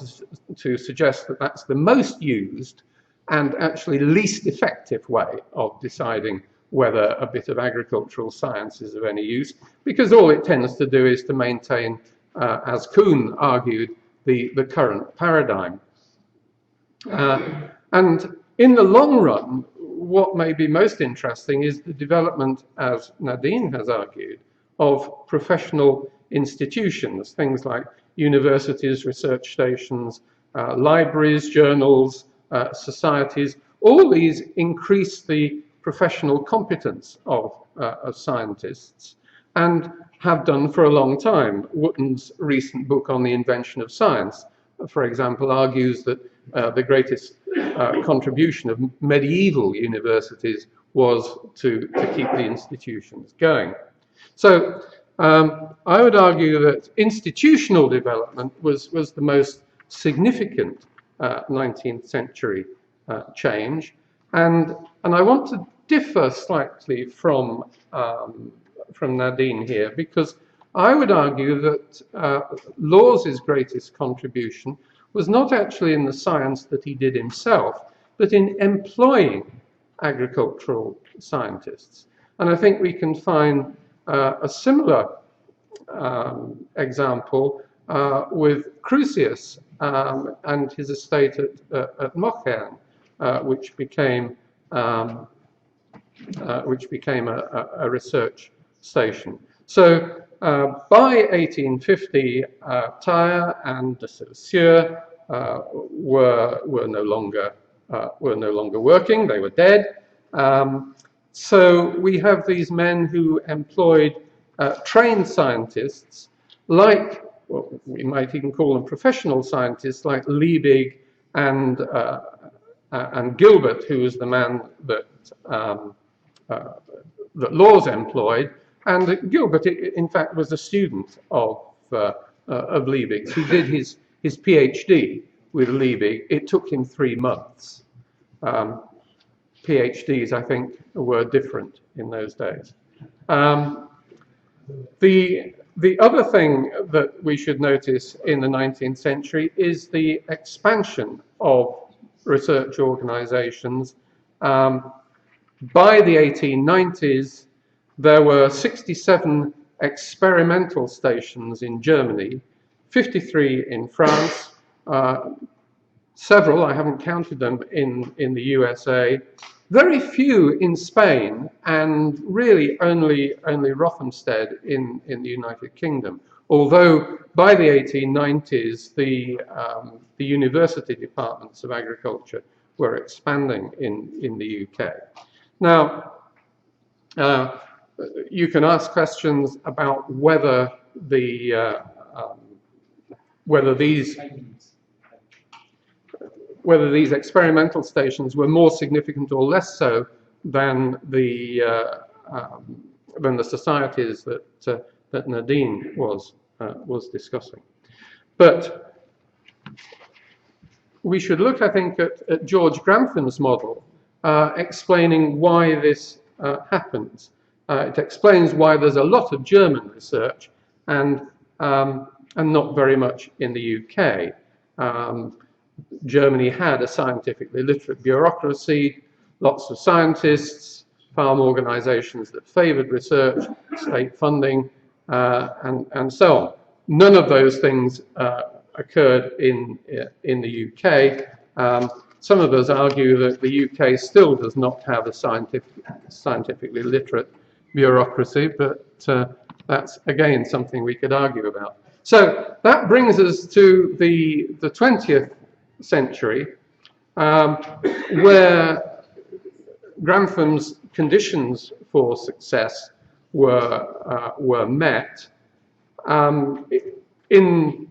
to suggest that that's the most used and actually least effective way of deciding whether a bit of agricultural science is of any use, because all it tends to do is to maintain, as Kuhn argued, the current paradigm. And in the long run, what may be most interesting is the development, as Nadine has argued, of professional institutions, things like universities, research stations, libraries, journals, societies. All these increase the professional competence of scientists, and have done for a long time. Wotton's recent book on the invention of science, for example, argues that the greatest contribution of medieval universities was to keep the institutions going. So I would argue that institutional development was the most significant 19th century change, and I want to differ slightly from Nadine here, because I would argue that Lawes's greatest contribution was not actually in the science that he did himself, but in employing agricultural scientists. And I think we can find a similar example with Crucius and his estate at Mochern, which became a research station. So by 1850, Tyre and de Saussure were no longer working; they were dead. So we have these men who employed trained scientists, like, well, we might even call them professional scientists, like Liebig and Gilbert, who was the man that that Lawes employed. And Gilbert, in fact, was a student of Liebig's. He did his PhD with Liebig. It took him 3 months. PhDs, I think, were different in those days. The other thing that we should notice in the 19th century is the expansion of research organizations. By the 1890s, there were 67 experimental stations in Germany, 53 in France, several, I haven't counted them, in the USA, very few in Spain, and really only Rothamsted in the United Kingdom. Although by the 1890s, the university departments of agriculture were expanding in the UK. Now, you can ask questions about whether these experimental stations were more significant or less so than the societies that Nadine was discussing. But we should look, I think, at George Grantham's model, explaining why this happens. It explains why there's a lot of German research and not very much in the UK. Germany had a scientifically literate bureaucracy, lots of scientists, farm organizations that favored research, state funding, and so on. None of those things occurred in the UK. Some of us argue that the UK still does not have a scientifically literate bureaucracy, but that's again something we could argue about. So that brings us to the 20th century, where Grantham's conditions for success were met. In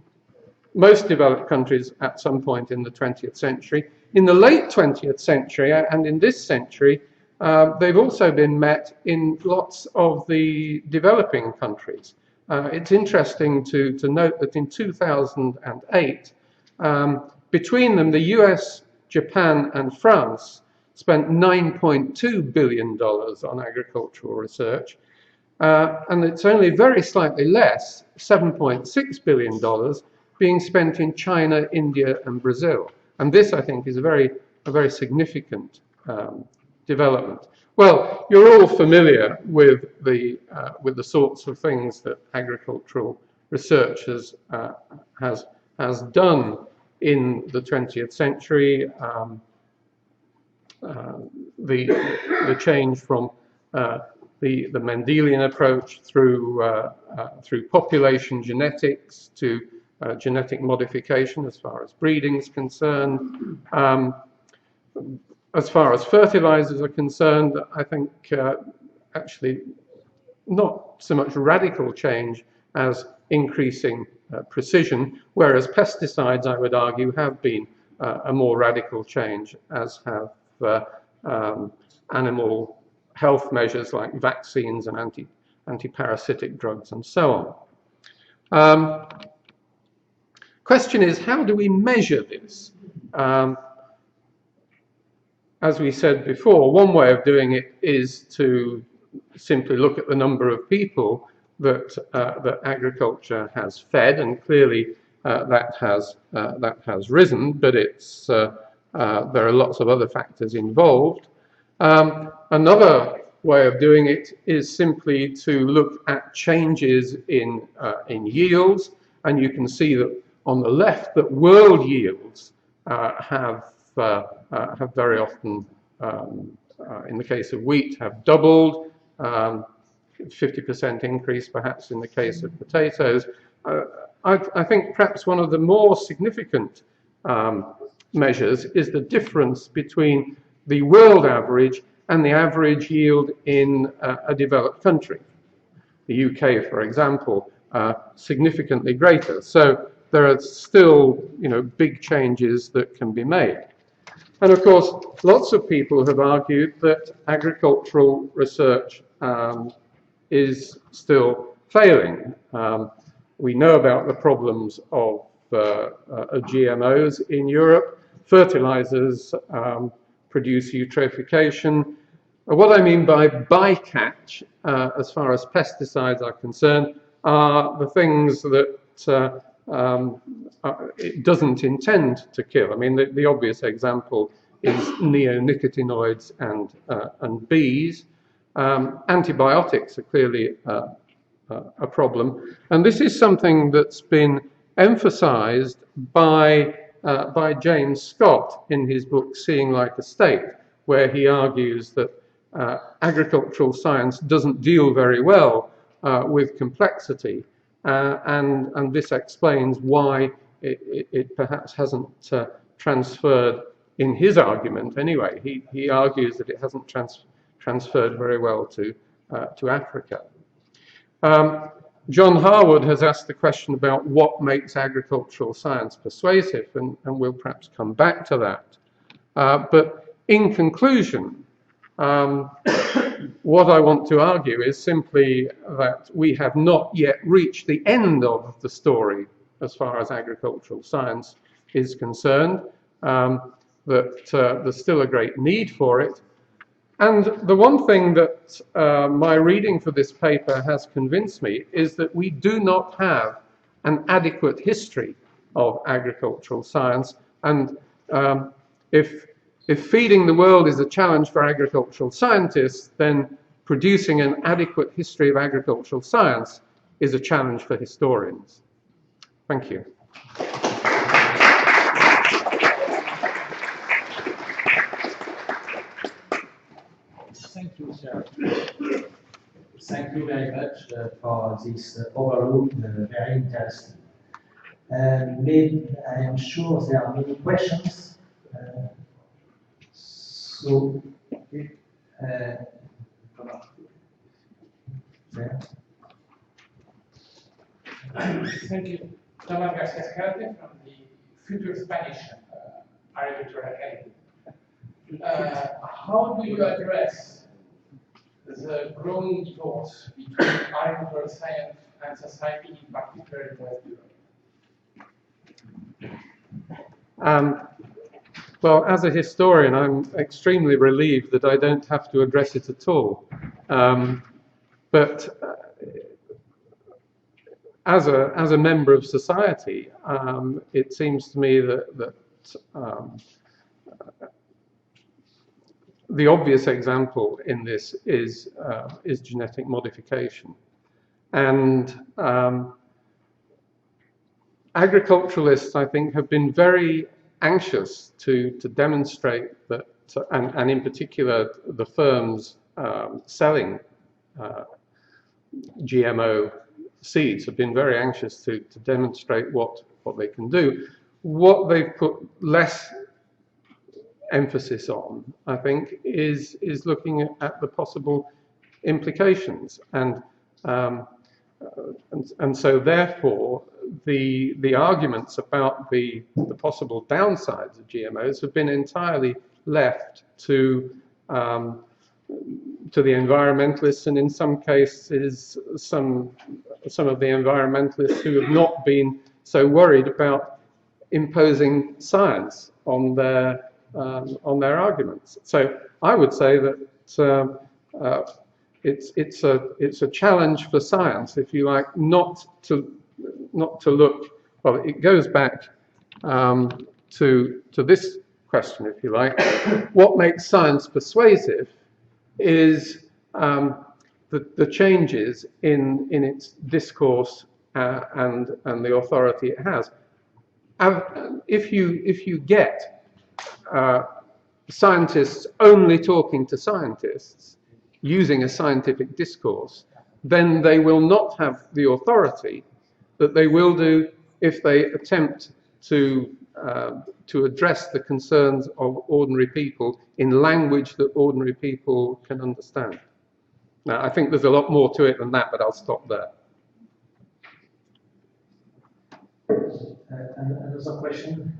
most developed countries at some point in the 20th century. In the late 20th century and in this century, they've also been met in lots of the developing countries. It's interesting to note that in 2008, between them, the US, Japan, and France spent $9.2 billion on agricultural research, and it's only very slightly less, $7.6 billion, being spent in China, India, and Brazil. And this, I think, is a very significant development. Well, you're all familiar with the sorts of things that agricultural research has done in the 20th century. The change from the Mendelian approach through population genetics to genetic modification as far as breeding is concerned. As far as fertilizers are concerned, I think actually not so much radical change as increasing precision, whereas pesticides, I would argue, have been a more radical change, as have animal health measures like vaccines and anti-parasitic drugs and so on. Question is, how do we measure this? As we said before, one way of doing it is to simply look at the number of people that agriculture has fed, and clearly that has risen, but it's there are lots of other factors involved. Another way of doing it is simply to look at changes in yields, and you can see that on the left that world yields have very often, in the case of wheat, have doubled. 50% increase perhaps in the case of potatoes. I think perhaps one of the more significant measures is the difference between the world average and the average yield in a developed country. The UK, for example, significantly greater. So there are still, big changes that can be made. And of course, lots of people have argued that agricultural research is still failing. We know about the problems of GMOs in Europe. Fertilizers produce eutrophication. What I mean by bycatch, as far as pesticides are concerned, are the things that it doesn't intend to kill. I mean, the obvious example is neonicotinoids and bees. Antibiotics are clearly a problem, and this is something that's been emphasized by James Scott in his book Seeing Like a State, where he argues that agricultural science doesn't deal very well with complexity, and this explains why it perhaps hasn't transferred, in his argument anyway. He argues that it hasn't transferred very well to Africa. John Harwood has asked the question about what makes agricultural science persuasive, and we'll perhaps come back to that. But in conclusion, what I want to argue is simply that we have not yet reached the end of the story as far as agricultural science is concerned, that there's still a great need for it. And the one thing that my reading for this paper has convinced me is that we do not have an adequate history of agricultural science. And if feeding the world is a challenge for agricultural scientists, then producing an adequate history of agricultural science is a challenge for historians. Thank you. Thank you, sir. Thank you very much for this overview, very interesting. I am sure there are many questions. Thank you. Thomas Garcia from the future Spanish Agriculture Academy. How do you address the growing divorce between agricultural science and society, in particular in West Europe? Well, as a historian, I'm extremely relieved that I don't have to address it at all. But as a member of society, it seems to me that the obvious example in this is genetic modification, and agriculturalists, I think, have been very anxious to demonstrate that, and in particular the firms selling GMO seeds have been very anxious to demonstrate what they can do. What they've put less emphasis on, I think, is looking at the possible implications. And and so therefore the arguments about the possible downsides of GMOs have been entirely left to the environmentalists, and in some cases some of the environmentalists who have not been so worried about imposing science on their arguments. So I would say that it's a challenge for science, if you like, not to look. Well, it goes back to this question, if you like. What makes science persuasive is the changes in its discourse and the authority it has. If you get scientists only talking to scientists, using a scientific discourse, then they will not have the authority that they will do if they attempt to address the concerns of ordinary people in language that ordinary people can understand. Now, I think there's a lot more to it than that, but I'll stop there. Another question?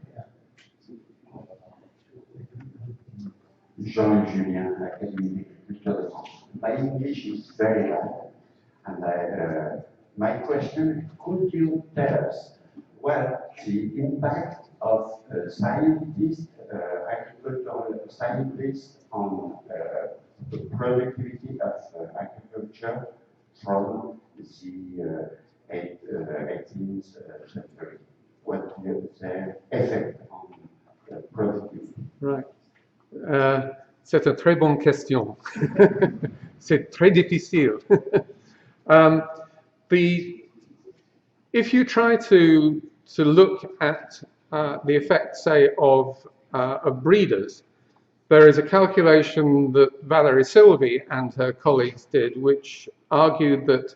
Jean-Luc Julien, Académies de France. My English is very bad, and my question: could you tell us what the impact of scientists, agricultural scientists, on the productivity of agriculture from the 18th century? What is their effect on productivity? Right. C'est une très bonne question. C'est très difficile. If you try to look at the effect, say, of breeders, there is a calculation that Valerie Silvi and her colleagues did, which argued that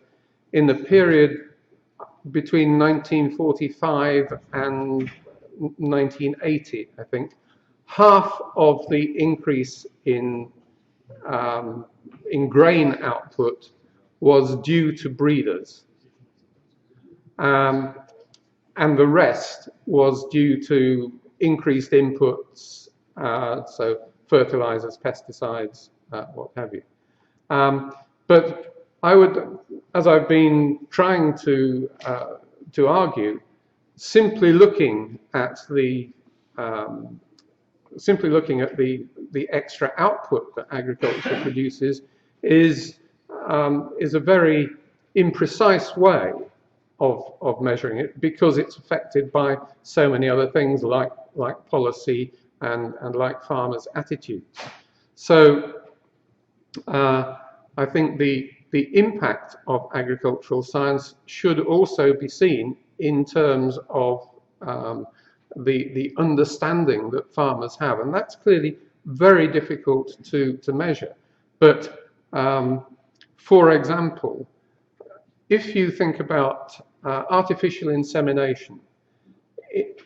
in the period between 1945 and 1980, I think, half of the increase in grain output was due to breeders, and the rest was due to increased inputs, so fertilizers, pesticides, what have you. But I would, as I've been trying to argue, simply looking at the extra output that agriculture produces is a very imprecise way of measuring it, because it's affected by so many other things like policy and like farmers' attitudes. So I think the impact of agricultural science should also be seen in terms of the understanding that farmers have, and that's clearly very difficult to measure. But for example, if you think about artificial insemination,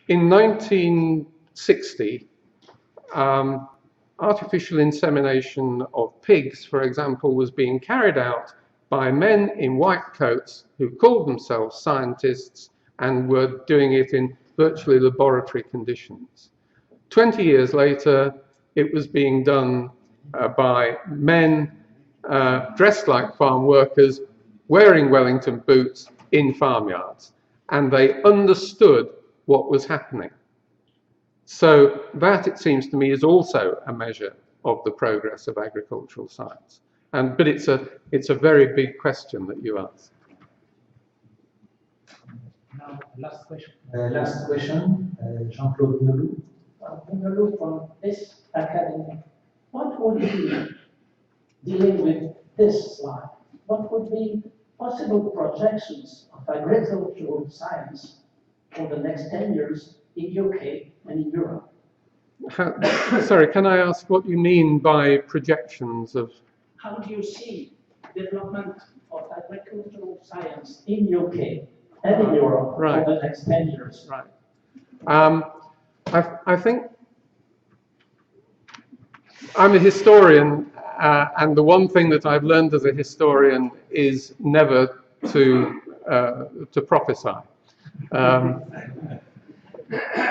in 1960, artificial insemination of pigs, for example, was being carried out by men in white coats who called themselves scientists and were doing it in virtually laboratory conditions. 20 years later, it was being done by men dressed like farm workers, wearing Wellington boots in farmyards, and they understood what was happening. So that, it seems to me, is also a measure of the progress of agricultural science. But it's a very big question that you ask. Now, last question, Jean-Claude Nolou. Nolou, from this academy, what would be, dealing with this slide, what would be possible projections of agricultural science for the next 10 years in UK and in Europe? Sorry, can I ask what you mean by projections of? How do you see development of agricultural science in UK and in Europe for the next 10 years? Right. I think I'm a historian, and the one thing that I've learned as a historian is never to to prophesy.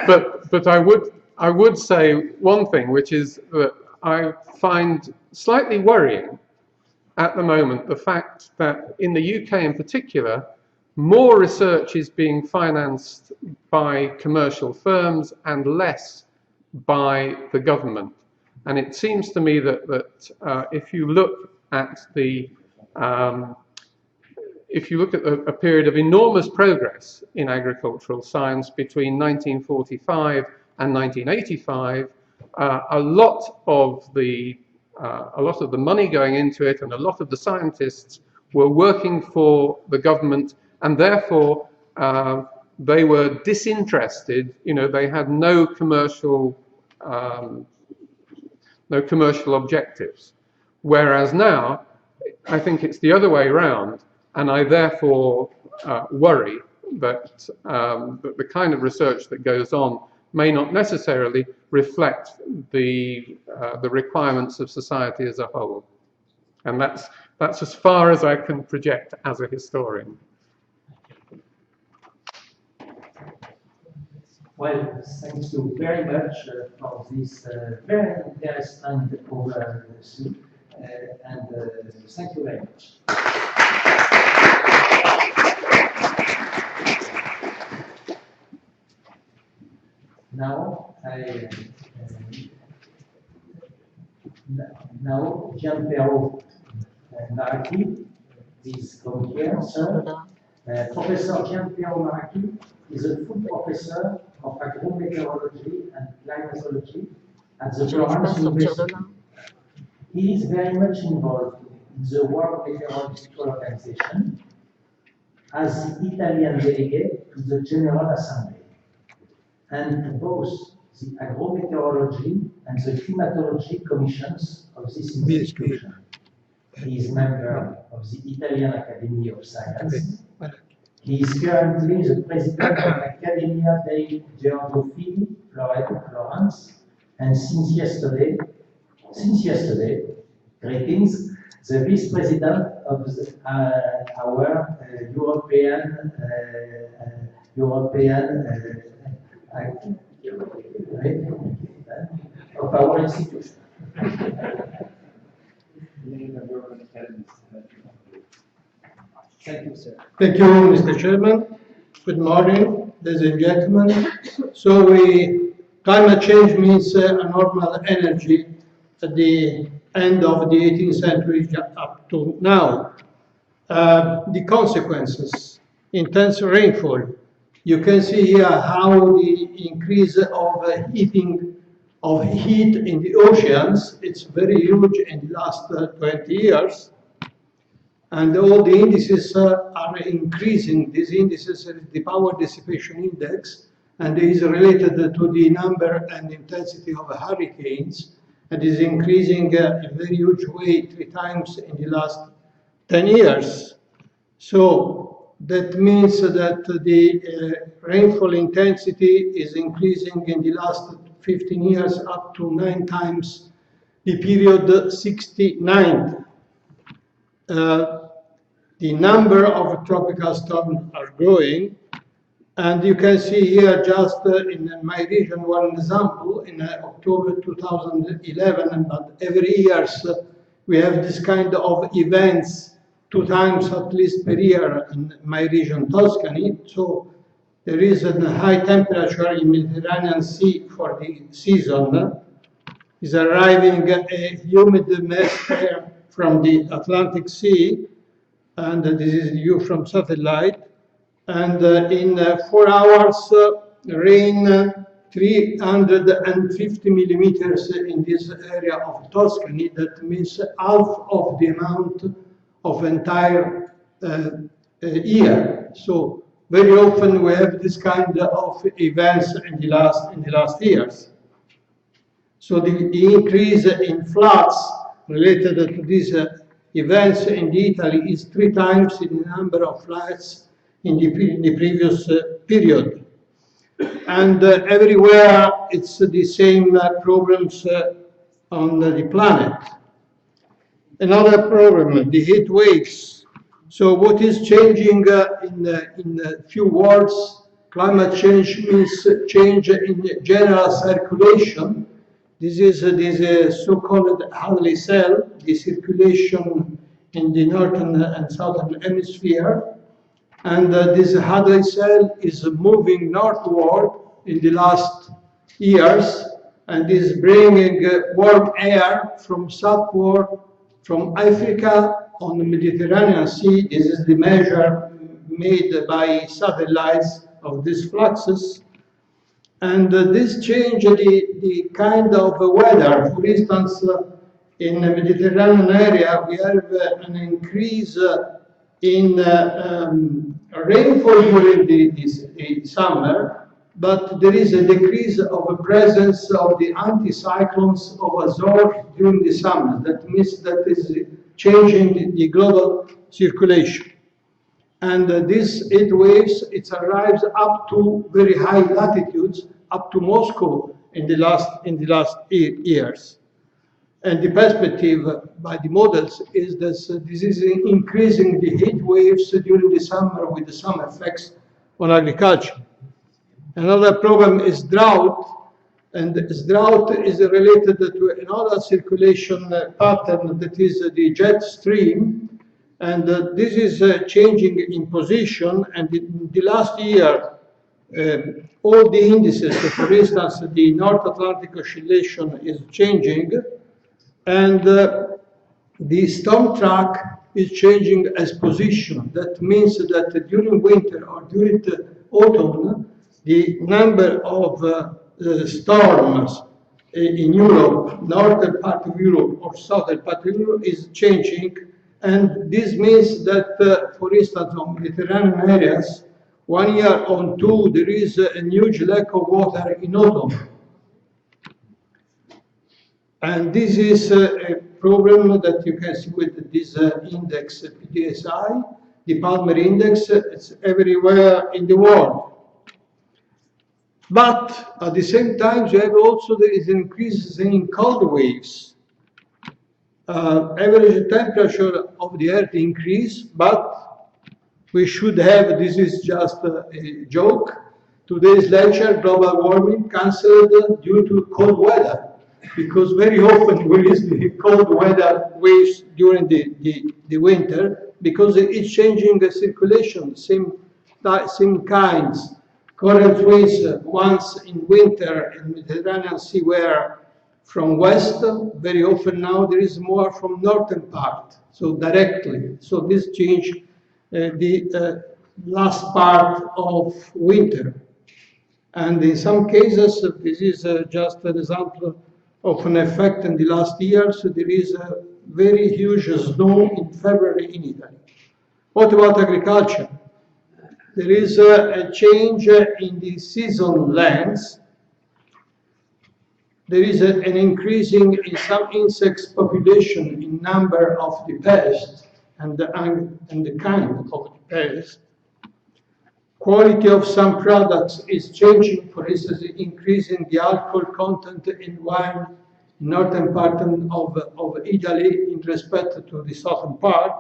But I would say one thing, which is that I find slightly worrying at the moment the fact that in the UK in particular, more research is being financed by commercial firms and less by the government. And it seems to me that if you look at a period of enormous progress in agricultural science between 1945 and 1985, a lot of the money going into it and a lot of the scientists were working for the government, and therefore they were disinterested. You know, they had no commercial objectives. Whereas now, I think it's the other way around, and I therefore worry that the kind of research that goes on may not necessarily reflect the requirements of society as a whole. And that's as far as I can project as a historian. Well, thank you very much for this very interesting overview, and thank you very much. Now Gianpiero Marchi is come here, sir. Professor Gianpiero Marchi is a full professor of agrometeorology and climatology at the Florence University. He is very much involved in the World Meteorological Organization as the Italian delegate to the General Assembly, and both the agrometeorology and the climatology commissions of this institution. He is member of the Italian Academy of Science. He is currently the president of Accademia dei Geografii Florence, and since yesterday, greetings, the vice president of our of our institution. Thank you, sir. Thank you, Mr. Chairman. Good morning, ladies and gentlemen. So climate change means a normal energy at the end of the 18th century up to now. The consequences, intense rainfall. You can see here how the increase of heat in the oceans, it's very huge in the last 20 years. And all the indices are increasing. These indices are the power dissipation index, and it is related to the number and intensity of hurricanes, and is increasing in a very huge way, 3 times in the last 10 years. So that means that the rainfall intensity is increasing in the last 15 years up to 9 times the period 69. The number of tropical storms are growing, and you can see here just in my region one example in October 2011, but every year we have this kind of events 2 times at least per year in my region, Tuscany. So there is a high temperature in Mediterranean Sea for the season. Is arriving a humid moist air from the Atlantic Sea, and this is view from satellite. And in 4 hours, rain 350 millimeters in this area of Tuscany. That means half of the amount of entire year. So very often we have this kind of events in the last years. So the increase in floods related to these events in Italy is 3 times in the number of floods in the previous period. And everywhere it's the same problems on the planet. Another problem, the heat waves. So what is changing in a few words? Climate change means change in general circulation. This is this so-called Hadley cell, the circulation in the northern and southern hemisphere. And this Hadley cell is moving northward in the last years and is bringing warm air from southward, from Africa on the Mediterranean Sea. This is the measure made by satellites of these fluxes. And this changed the kind of weather. For instance, in the Mediterranean area, we have an increase in rainfall during the summer, but there is a decrease of the presence of the anticyclones of Azores during the summer. That means that is changing the global circulation. And these heat waves, it arrives up to very high latitudes, up to Moscow in the last years. And the perspective by the models is that this is increasing the heat waves during the summer with some effects on agriculture. Another problem is drought, and this drought is related to another circulation pattern that is the jet stream. And this is changing in position, and in the last year, all the indices, for instance, the North Atlantic oscillation is changing, and the storm track is changing as position. That means that during winter or during the autumn, the number of storms in Europe, northern part of Europe or southern part of Europe is changing. And this means that, for instance, on Mediterranean areas, 1 year on two, there is a huge lack of water in autumn. And this is a problem that you can see with this index, PDSI, the Palmer Index. It's everywhere in the world. But at the same time, you have also there is increases in cold waves. Average temperature of the earth increase, but we should have, this is just a joke, today's lecture, global warming, cancelled due to cold weather, because very often we use the cold weather waves during the winter, because it's changing the circulation, same kinds. Current winds once in winter in the Mediterranean Sea were from west, very often now there is more from northern part, so directly. So this change the last part of winter. And in some cases, this is just an example of an effect in the last years. So there is a very huge snow in February in Italy. What about agriculture? There is a change in the season lengths. There is an increasing in some insects population in number of the pests and the kind of the pest. Quality of some products is changing, for instance, increasing the alcohol content in wine in northern part of Italy in respect to the southern part.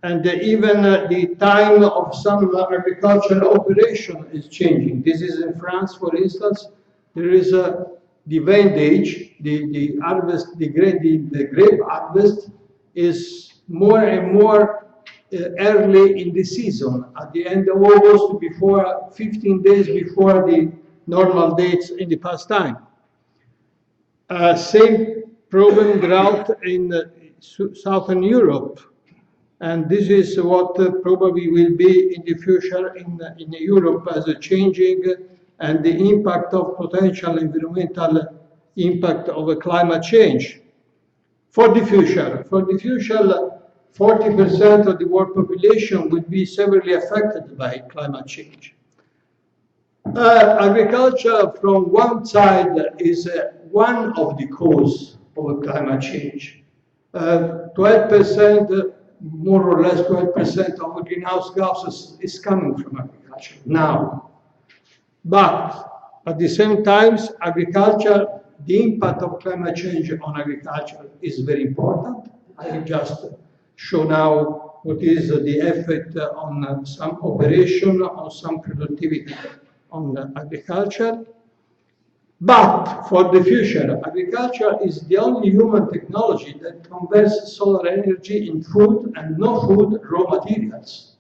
And even the time of some agricultural operation is changing. This is in France, for instance. There is the vintage, the harvest, the grape harvest is more and more early in the season, at the end of August, before 15 days before the normal dates in the past time. Same problem, drought in Southern Europe. And this is what probably will be in the future in Europe as a changing and the impact of potential environmental impact of a climate change. For the future, 40% of the world population will be severely affected by climate change. Agriculture, from one side, is one of the causes of climate change. 12%, more or less 12% of greenhouse gases is coming from agriculture now. But at the same time, agriculture, the impact of climate change on agriculture is very important. I just show now what is the effect on some operation, on some productivity on agriculture. But for the future, agriculture is the only human technology that converts solar energy in food and no-food raw materials.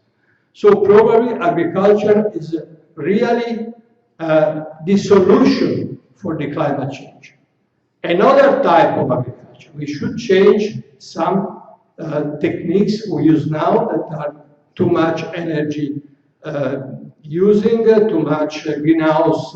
So probably agriculture is really the solution for the climate change. Another type of agriculture, we should change some techniques we use now that are too much energy using, too much greenhouse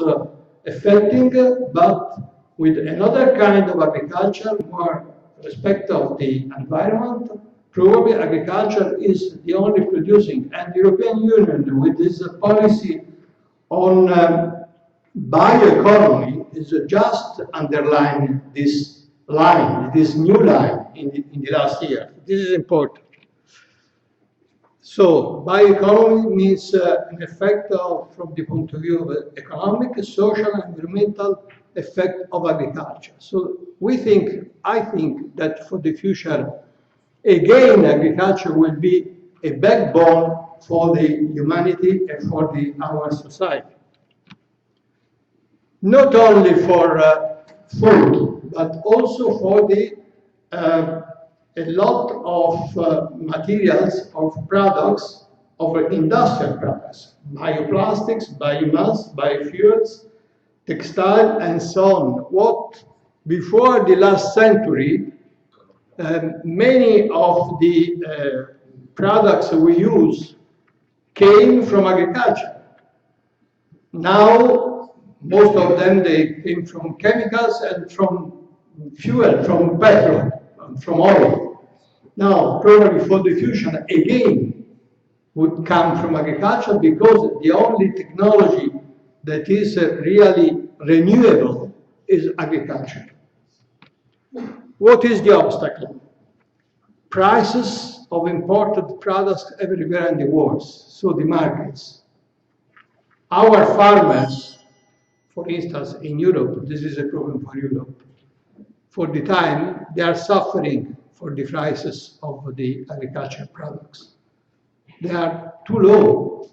affecting, but with another kind of agriculture, more respect of the environment, probably agriculture is the only producing, and the European Union with this policy on bioeconomy is just underlining this line, this new line in the last year. This is important. So bioeconomy means an effect from the point of view of economic, social, and environmental effect of agriculture. So I think that for the future, again, agriculture will be a backbone for the humanity and for our society. Not only for food, but also for a lot of materials, of products, of industrial products, bioplastics, biomass, biofuels, textile, and so on. What before the last century, many of the products we use came from agriculture. Now, most of them, they came from chemicals and from fuel, from petrol, from oil. Now, probably for the future, again, would come from agriculture because the only technology that is really renewable is agriculture. What is the obstacle? Prices of imported products everywhere in the world, so the markets. Our farmers, for instance, in Europe, this is a problem for Europe, for the time, they are suffering for the prices of the agricultural products. They are too low,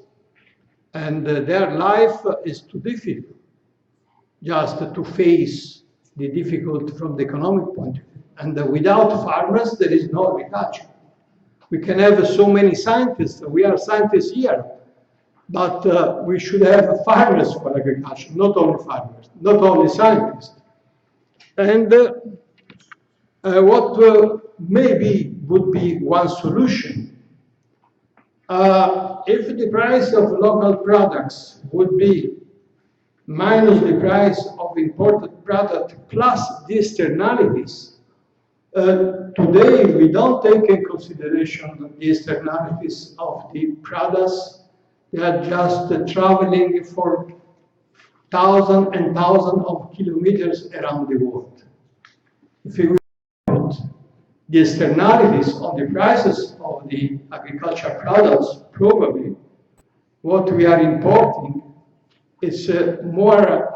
and their life is too difficult just to face the difficulty from the economic point of view. And without farmers, there is no agriculture. We can have so many scientists, we are scientists here, but we should have farmers for agriculture, not only farmers, not only scientists. And what maybe would be one solution, if the price of local products would be minus the price of imported product plus the externalities, today we don't take in consideration the externalities of the products. They are just traveling for thousands and thousands of kilometers around the world. If we put the externalities on the prices of the agricultural products, probably what we are importing is more,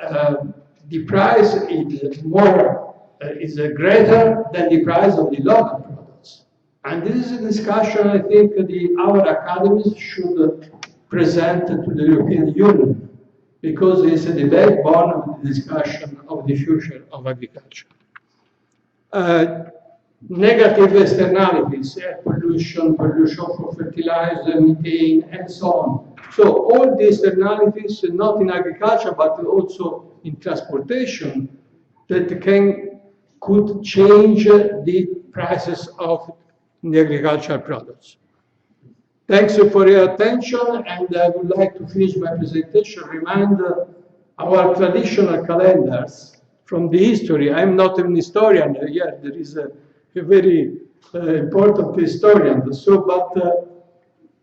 the price is more, is greater than the price of the local products. And this is a discussion I think our academies should present to the European Union, because it's the backbone of the discussion of the future of agriculture. Negative externalities, air pollution, pollution for fertilizer, methane, and so on. So all these externalities, not in agriculture, but also in transportation, that could change the prices of the agricultural products. Thanks for your attention, and I would like to finish my presentation, remind our traditional calendars from the history. I'm not an historian yet, there is a very important historian, so, but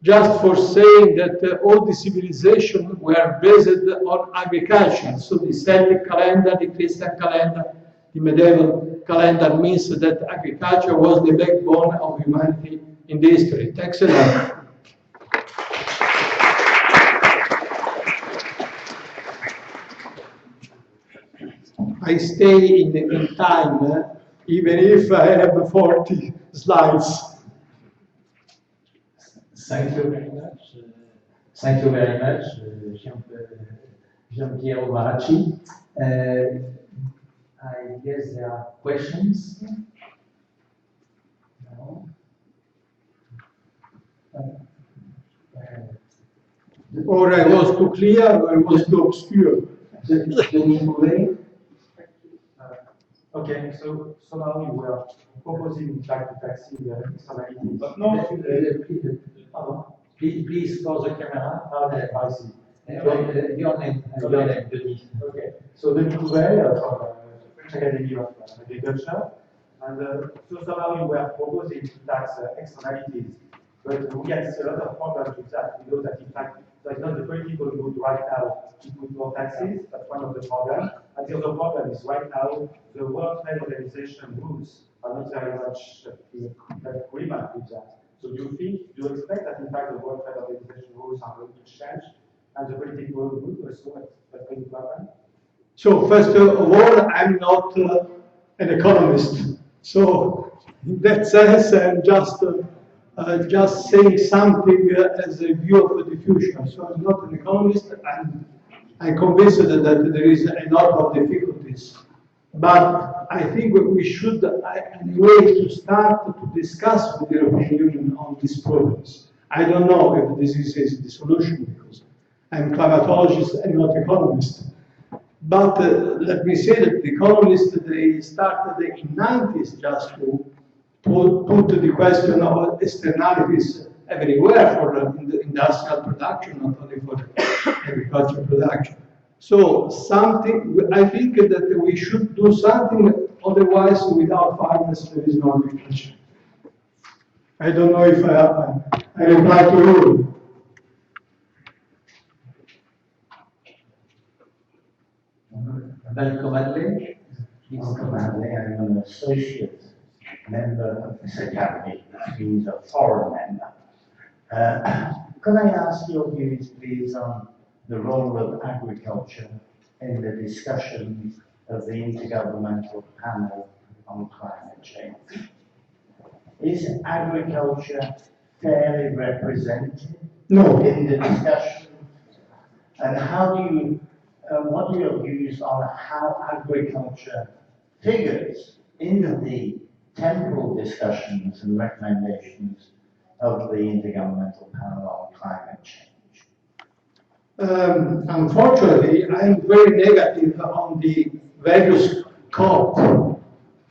just for saying that all the civilizations were based on agriculture. So the Celtic calendar, the Christian calendar, the medieval calendar means that agriculture was the backbone of humanity in the history. Thanks a lot. I stay in time, even if I have 40 slides. Thank you very much. Thank you very much, Jean-Pierre Ovarachi. I guess there are questions. No? Or I was too clear, or I was too obscure. Okay, so now you were proposing, in fact, to taxi externalities. But no, please for the camera. I see. Your name, Denis. Okay, so Denis Couvet from the French Academy of Agriculture. And so somehow you were proposing to tax externalities. But we can see a lot of problems with that. We know that, in fact, there's not the political mood right now to put more taxes. That's one of the problems. And the other problem is right now, the World Trade Organization rules are not very much in agreement with that. So do you expect that, in fact, the World Trade Organization rules are going to change and the political mood also at the problem? So first of all, I'm not an economist. So in that sense, I'm just saying something as a view of the future. So I'm not an economist. I'm convinced that there is a lot of difficulties. But I think we should, anyway, to start to discuss with the European Union on these problems. I don't know if this is the solution, because I'm a climatologist and not economist. But let me say that the economists, they started in the 90s just to put the question of externalities everywhere for the industrial production, not only for agricultural production. So I think that we should do something, otherwise without farmers there is no agriculture. I don't know if I reply to you. Malcolm Adley, I'm an associate member of this academy, which means a foreign member. Could I ask your views, please, on the role of agriculture in the discussion of the Intergovernmental Panel on Climate Change? Is agriculture fairly represented in the discussion? And how do you, what are your views on how agriculture figures in the temporal discussions and recommendations of the Intergovernmental Panel on Climate Change? Unfortunately, I'm very negative on the various COP.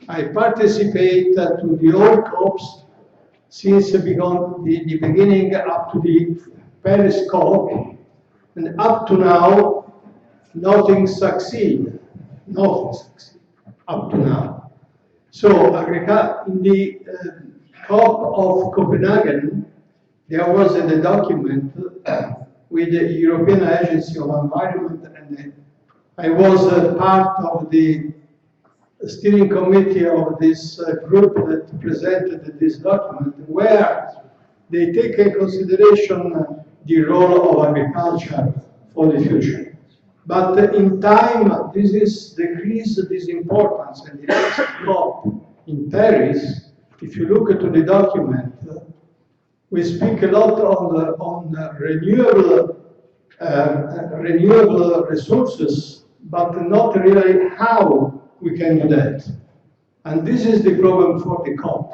I participate to the old COPs since the beginning up to the Paris COP, and up to now, nothing succeeded. Nothing succeeded up to now. So in the COP of Copenhagen, there was a document with the European Agency of Environment, and I was part of the steering committee of this group that presented this document, where they take in consideration the role of agriculture for the future. But in time, this is decreased this importance, and the next COP in Paris, if you look at the document, we speak a lot on renewable resources, but not really how we can do that. And this is the problem for the COP,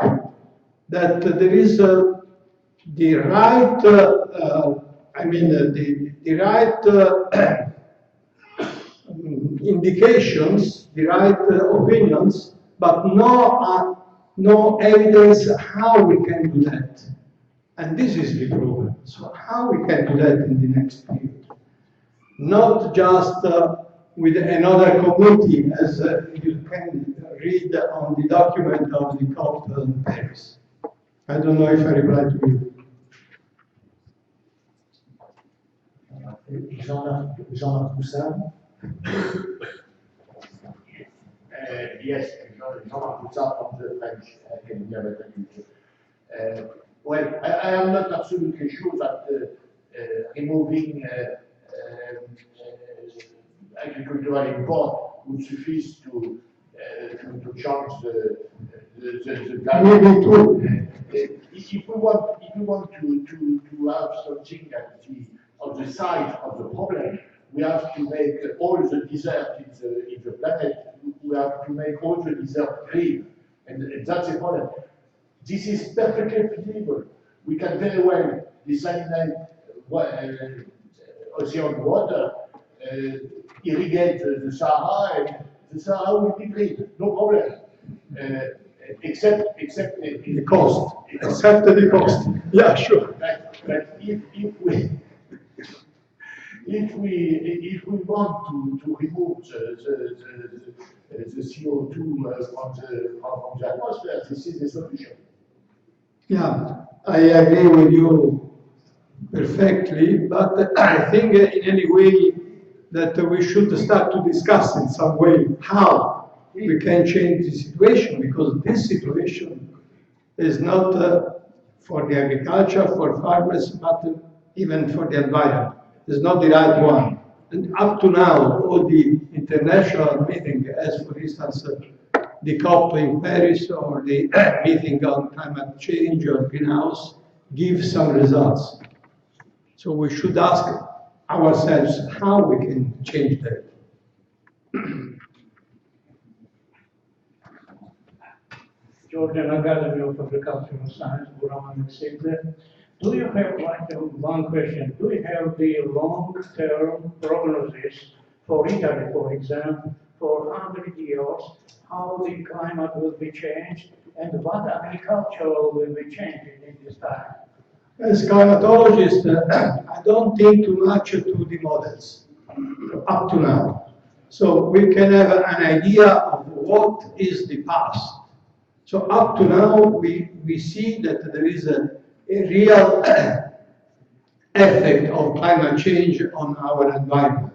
that there is the right, the right indications, the right opinions, but no evidence how we can do that. And this is the problem. So how we can do that in the next period? Not just with another committee, as you can read on the document of the COP in Paris. I don't know if I replied to you. Jean-Marc Poussin. Yes, Jean-Marc Poussin from the French Academy of Agriculture. Well, I am not absolutely sure that removing agricultural import would suffice to change the climate. Maybe too. If we want we want to have something on the side of the problem, we have to make all the desert in the planet, we have to make all the desert green. And that's the problem. This is perfectly feasible. We can very well desalinate ocean water, irrigate the Sahara, and the Sahara will be green, no problem. Except the cost. Except the cost. Yeah, sure. But if we want to remove the CO2 from the atmosphere, this is the solution. Yeah, I agree with you perfectly, but I think in any way that we should start to discuss in some way how we can change the situation, because this situation is not for the agriculture, for farmers, but even for the environment. It's not the right one. And up to now, all the international meetings, as for instance, the COP in Paris or the meeting on climate change or greenhouse, give some results. So we should ask ourselves how we can change that. Georgian Academy of Agricultural Science, Buraman Exeter. Do you have, one question, do you have the long-term prognosis for Italy, for example, for 100 years, how the climate will be changed and what agriculture will be changing in this time? As climatologist, I don't think too much to the models up to now. So we can have an idea of what is the past. So up to now, we see that there is a real effect of climate change on our environment.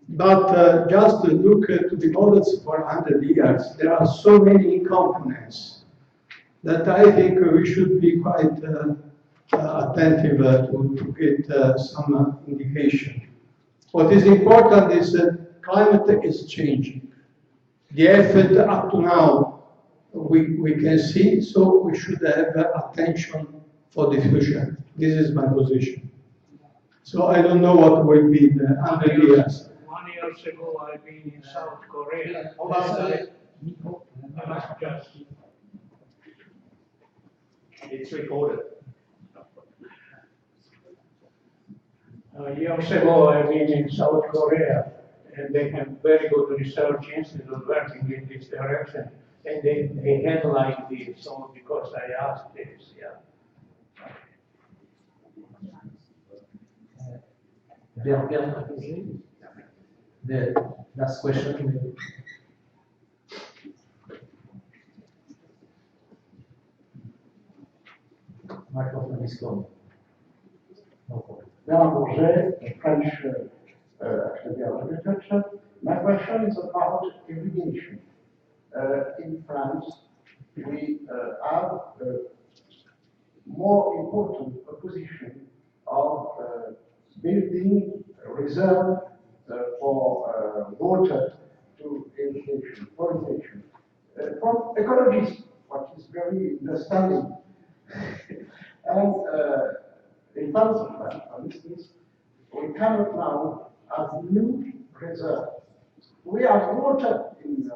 But just to look to the models for 100 years, there are so many components that I think we should be quite attentive to get some indication. What is important is that climate is changing. The effect up to now we can see, so we should have attention for the future. This is my position. So I don't know what will be in 100 years. 1 year ago, I've been in South Korea. It's recorded. Years ago, I've been in South Korea, and they have very good research institute working in this direction. And they had like this, so because I asked this, yeah. The last question. Microphone is gone. Bernard Bourget, French Academy of Agriculture. My question is about irrigation. In France, we have a more important proposition of building a reserve for water to irrigation, for irrigation. From ecologists, what is very understanding. And in France, for instance, we cannot now have new reserve. We have water in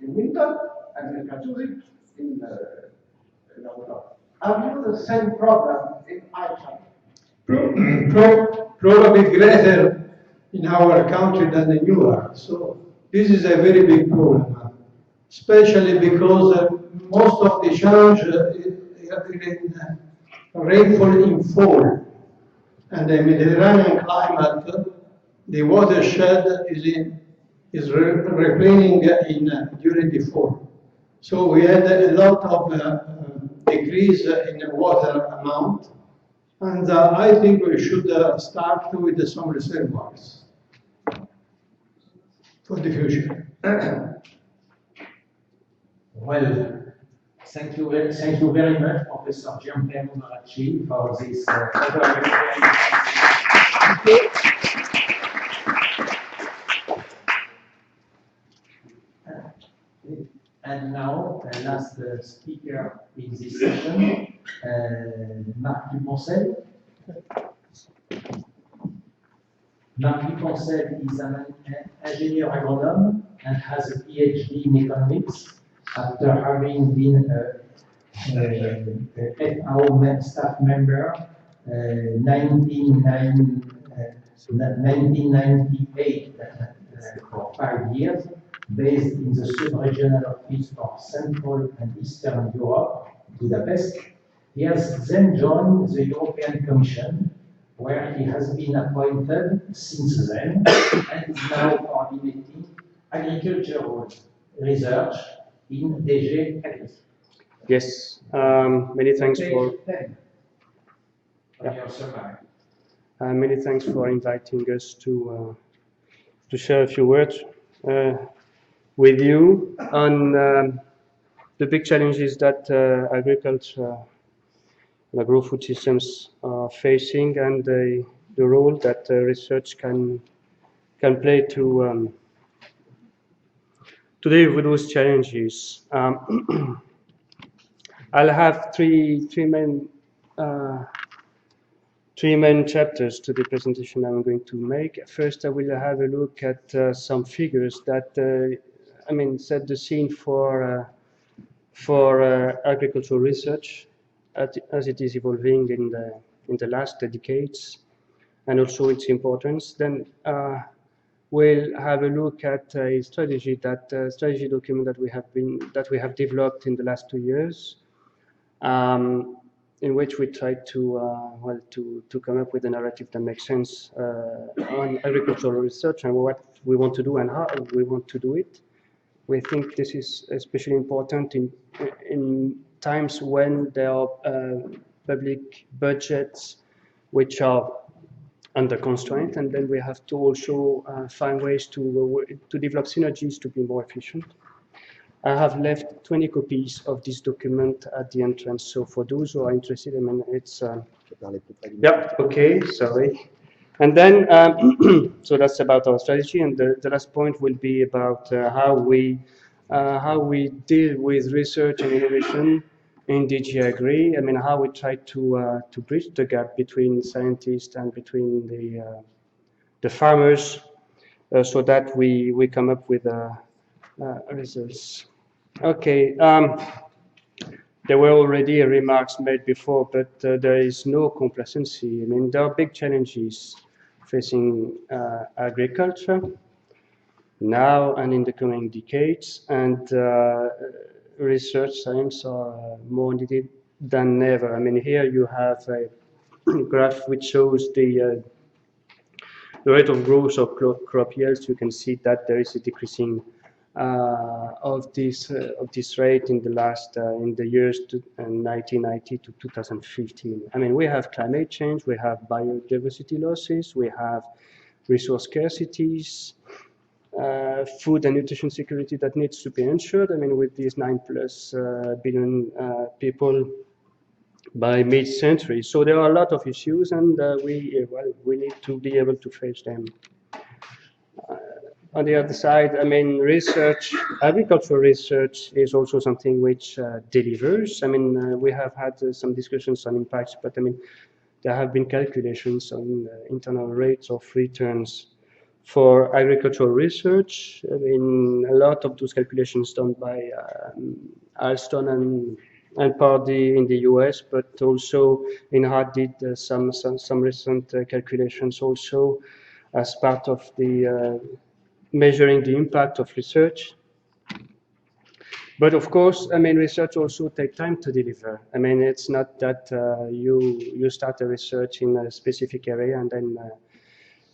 winter, and we can use it in autumn. Have you the same problem in Iceland? Probably greater in our country than in Europe. So this is a very big problem, especially because most of the challenge is in rainfall in fall, and the Mediterranean climate, the watershed is replening during the fall. So we had a lot of decrease in the water amount, and I think we should start with some reservoirs for the future. Well, thank you very much, Professor Gianpiero Maracci, for this And now, last speaker in this session, Marc Duponcel. Marc Duponcel is an engineer agronome and has a PhD in economics after having been a FAO staff member 1998 for 5 years, based in the sub-regional office for Central and Eastern Europe, Budapest. He has then joined the European Commission, where he has been appointed since then, and is now coordinating agricultural research in DG Agri. Yes, many thanks for. Many thanks for inviting us to share a few words with you on the big challenges that agriculture and agro-food systems are facing, and the role that research can play to deal with those challenges. I'll have three main chapters to the presentation I'm going to make. First, I will have a look at some figures that set the scene for agricultural research as it is evolving in the last decades, and also its importance. Then we'll have a look at a strategy document that we have developed in the last 2 years, in which we try to come up with a narrative that makes sense on agricultural research and what we want to do and how we want to do it. We think this is especially important in times when there are public budgets which are under constraint, and then we have to also find ways to develop synergies to be more efficient. I have left 20 copies of this document at the entrance, so for those who are interested, it's yeah, okay, sorry. And then so that's about our strategy, and the last point will be about how we deal with research and innovation in DG Agri. How we try to bridge the gap between scientists and between the farmers, so that we come up with results. Okay, there were already remarks made before, but there is no complacency. There are big challenges facing agriculture now and in the coming decades, and research science are more needed than ever. Here you have a graph which shows the rate of growth of crop yields. You can see that there is a decreasing of this rate in the years 1990 to 2015. We have climate change, we have biodiversity losses, we have resource scarcities, food and nutrition security that needs to be ensured. With these 9+ billion people by mid-century. So there are a lot of issues, and we need to be able to face them. On the other side, research, agricultural research is also something which delivers. We have had some discussions on impacts, but there have been calculations on internal rates of returns for agricultural research. A lot of those calculations done by Alston and Party in the US, but also INRAD did some recent calculations also as part of the measuring the impact of research. But of course, research also takes time to deliver. It's not that you start a research in a specific area and then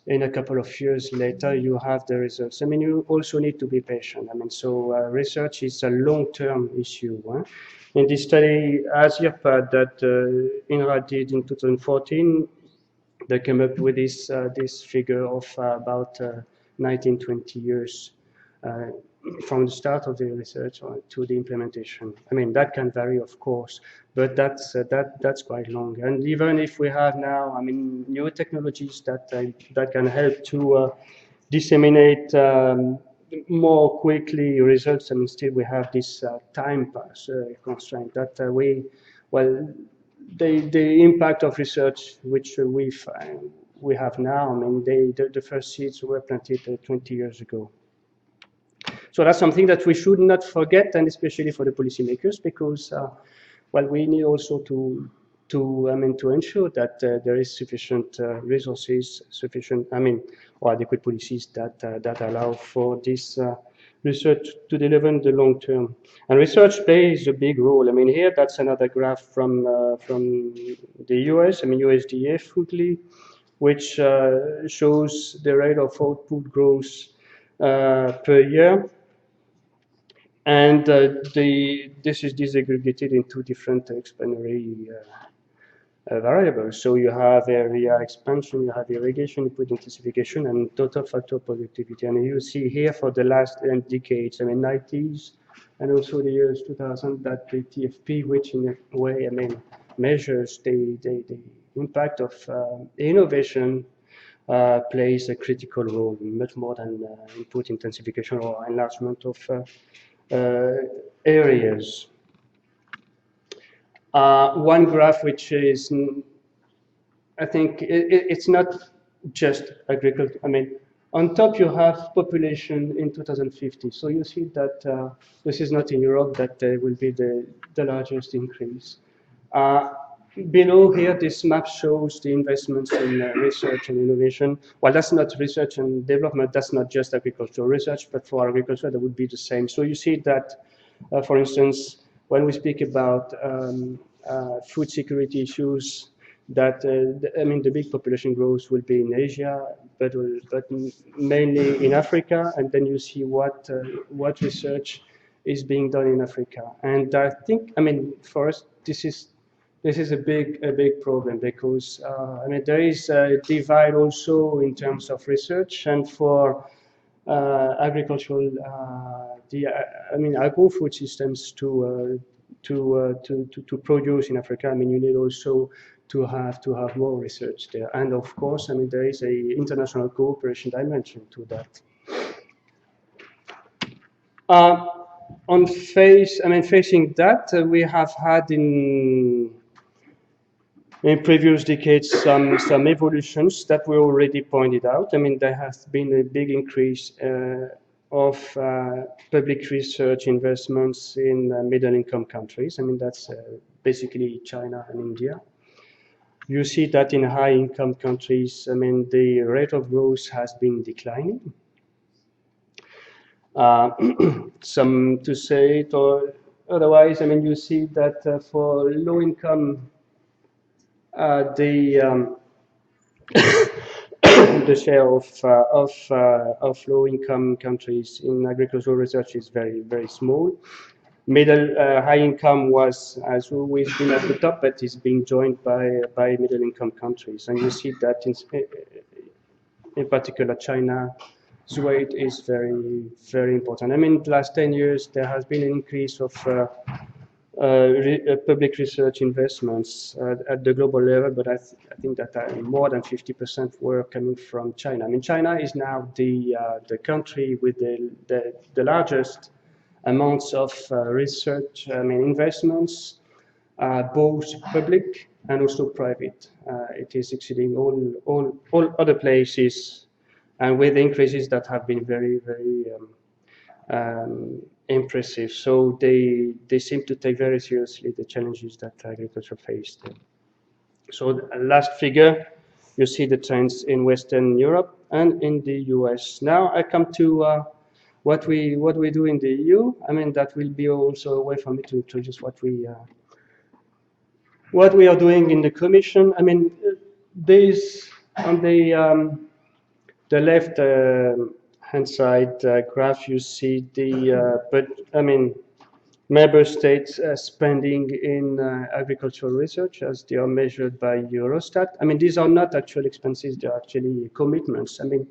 in a couple of years later you have the results. You also need to be patient. So research is a long-term issue. In this study, ASIRPAD that INRAD did in 2014, they came up with this figure of about 19-20 years from the start of the research to the implementation. That can vary, of course, but that's quite long. And even if we have now, new technologies that can help to disseminate more quickly results. I mean, still we have this time pass constraint that the impact of research which we have now, I mean, the first seeds were planted 20 years ago. So that's something that we should not forget, and especially for the policymakers, because we need also to ensure that there is sufficient resources, or adequate policies that allow for this research to deliver in the long term. And research plays a big role. I mean, here that's another graph from the US. I mean, USDA Foodly, which shows the rate of output growth per year. And this is disaggregated into different explanatory variables. So you have area expansion, you have irrigation, input intensification, and total factor productivity. And you see here for the last decades, I mean, 90s, and also the years 2000, that the TFP, which in a way, I mean, measures the impact of innovation, plays a critical role, much more than input intensification or enlargement of areas. One graph which is, I think, it's not just agriculture. I mean, on top you have population in 2050. So you see that this is not in Europe that will be the largest increase. Below here, this map shows the investments in research and innovation. Well, that's not research and development. That's not just agricultural research, but for agriculture, that would be the same. So you see that, for instance, when we speak about food security issues, that the big population growth will be in Asia, but mainly in Africa. And then you see what research is being done in Africa. And I think, I mean, for us, this is a big problem, because there is a divide also in terms of research, and for agricultural, agro-food systems to produce in Africa. I mean, you need also to have more research there, and of course, I mean, there is a international cooperation dimension to that. Facing that, we have had in previous decades some evolutions that were already pointed out. I mean, there has been a big increase of public research investments in middle-income countries. I mean, that's basically China and India. You see that in high-income countries, I mean, the rate of growth has been declining. Some to say it, or otherwise, I mean, you see that for low-income, the share of low-income countries in agricultural research is very, very small. High income has always been at the top, but is being joined by middle-income countries, and you see that in particular China's weight is very, very important. I mean, the last 10 years there has been an increase of public research investments at the global level, but I think that more than 50% were coming from China. I mean, China is now the country with the largest amounts of research, investments, both public and also private. It is exceeding all other places, and with increases that have been very, very impressive. So they seem to take very seriously the challenges that agriculture faced. So the last figure, you see the trends in Western Europe and in the US. Now I come to what we do in the EU. I mean, that will be also a way for me to introduce what we are doing in the Commission. I mean, this on the left hand side graph, you see the member states spending in agricultural research as they are measured by Eurostat. I mean, these are not actual expenses; they are actually commitments. I mean,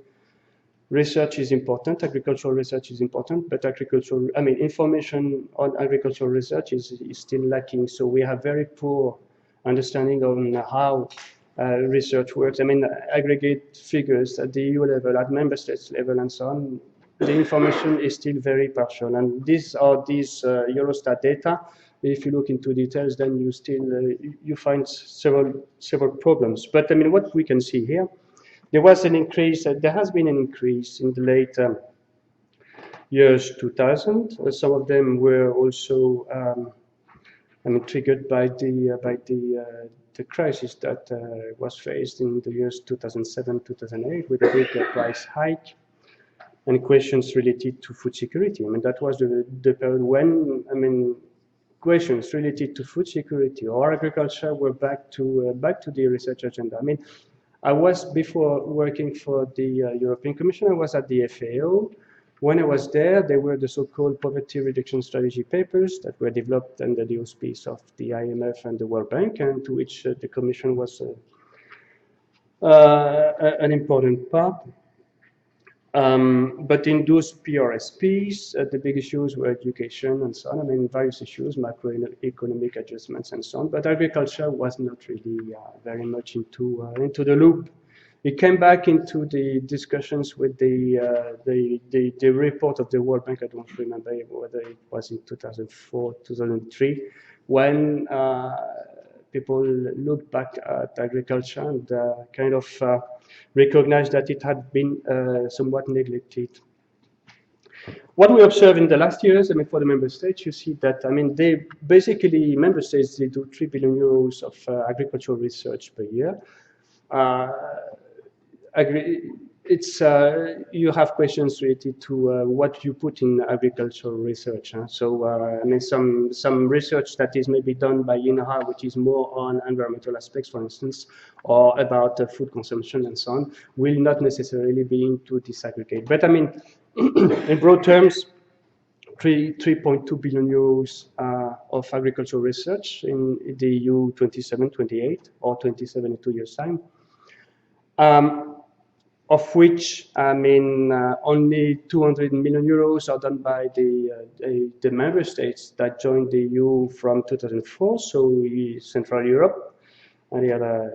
research is important, agricultural research is important, but information on agricultural research is still lacking. So we have very poor understanding on how research works. I mean, aggregate figures at the EU level, at member states level, and so on, the information is still very partial. And these are Eurostat data. If you look into details, then you still you find several problems. But I mean, what we can see here, there was an increase. There has been an increase in the late years 2000. Some of them were also, I mean, triggered by the crisis that was faced in the years 2007, 2008, with a big price hike and questions related to food security. I mean, that was the period when, I mean, questions related to food security or agriculture were back to the research agenda. I mean, I was, before working for the European Commission, I was at the FAO. When I was there were the so-called poverty reduction strategy papers that were developed under the auspice of the IMF and the World Bank, and to which the Commission was an important part. But in those PRSPs, the big issues were education and so on. I mean, various issues, macroeconomic adjustments and so on. But agriculture was not really very much into the loop. It came back into the discussions with the report of the World Bank. I don't remember whether it was in 2004, 2003, when people looked back at agriculture and kind of recognized that it had been somewhat neglected. What we observe in the last years, I mean, for the member states, you see that, I mean, member states, they do 3 billion euros of agricultural research per year. You have questions related to what you put in agricultural research. So, I mean, some research that is maybe done by INRA, which is more on environmental aspects, for instance, or about food consumption and so on, will not necessarily be into disaggregate. But I mean, in broad terms, 3.2 billion euros of agricultural research in the EU 27, 28, or 27 in 2 years' time. Of which, I mean, only 200 million euros are done by the member states that joined the EU from 2004, so Central Europe and the other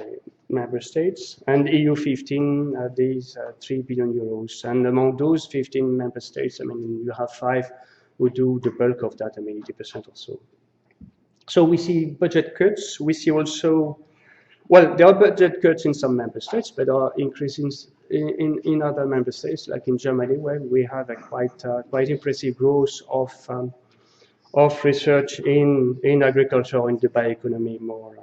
member states, and EU 15, these 3 billion euros. And among those 15 member states, I mean, you have 5 who do the bulk of that, I mean, 80% or so. So we see budget cuts. We see also, well, there are budget cuts in some member states, but there are increases in other member states, like in Germany, where we have a quite impressive growth of research in agriculture and the bioeconomy more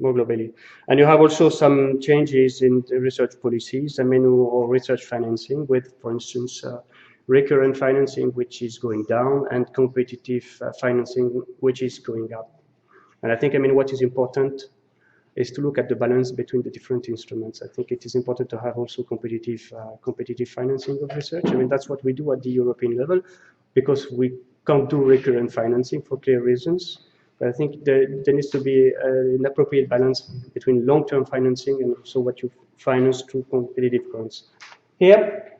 globally. And you have also some changes in the research policies, I mean, or research financing, with, for instance, recurrent financing, which is going down, and competitive financing, which is going up. And I think, I mean, what is important is to look at the balance between the different instruments. I think it is important to have also competitive financing of research. I mean, that's what we do at the European level, because we can't do recurrent financing for clear reasons. But I think there needs to be an appropriate balance between long-term financing and also what you finance through competitive grants. Here,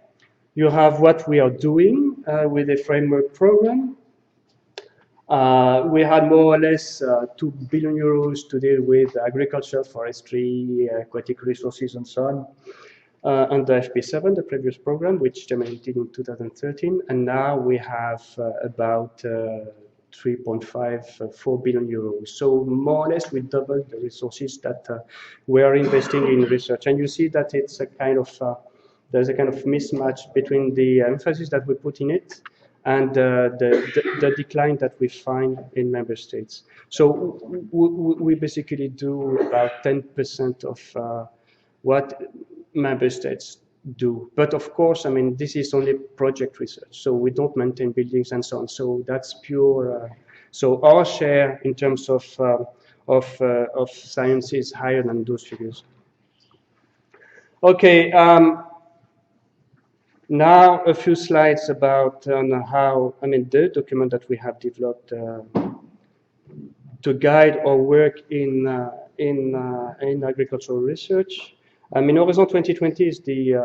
you have what we are doing with the framework program. We had more or less 2 billion euros to deal with agriculture, forestry, aquatic resources, and so on, under FP7, the previous program, which terminated in 2013. And now we have about 3.4 billion euros. So more or less we doubled the resources that we are investing in research. And you see that it's a kind of, there's a kind of mismatch between the emphasis that we put in it and the decline that we find in member states. So we basically do about 10% of what member states do. But of course, I mean, this is only project research, so we don't maintain buildings and so on. So that's pure. So our share in terms of science is higher than those figures. Okay. Now a few slides about how, I mean, the document that we have developed to guide our work in agricultural research. I mean, Horizon 2020 is the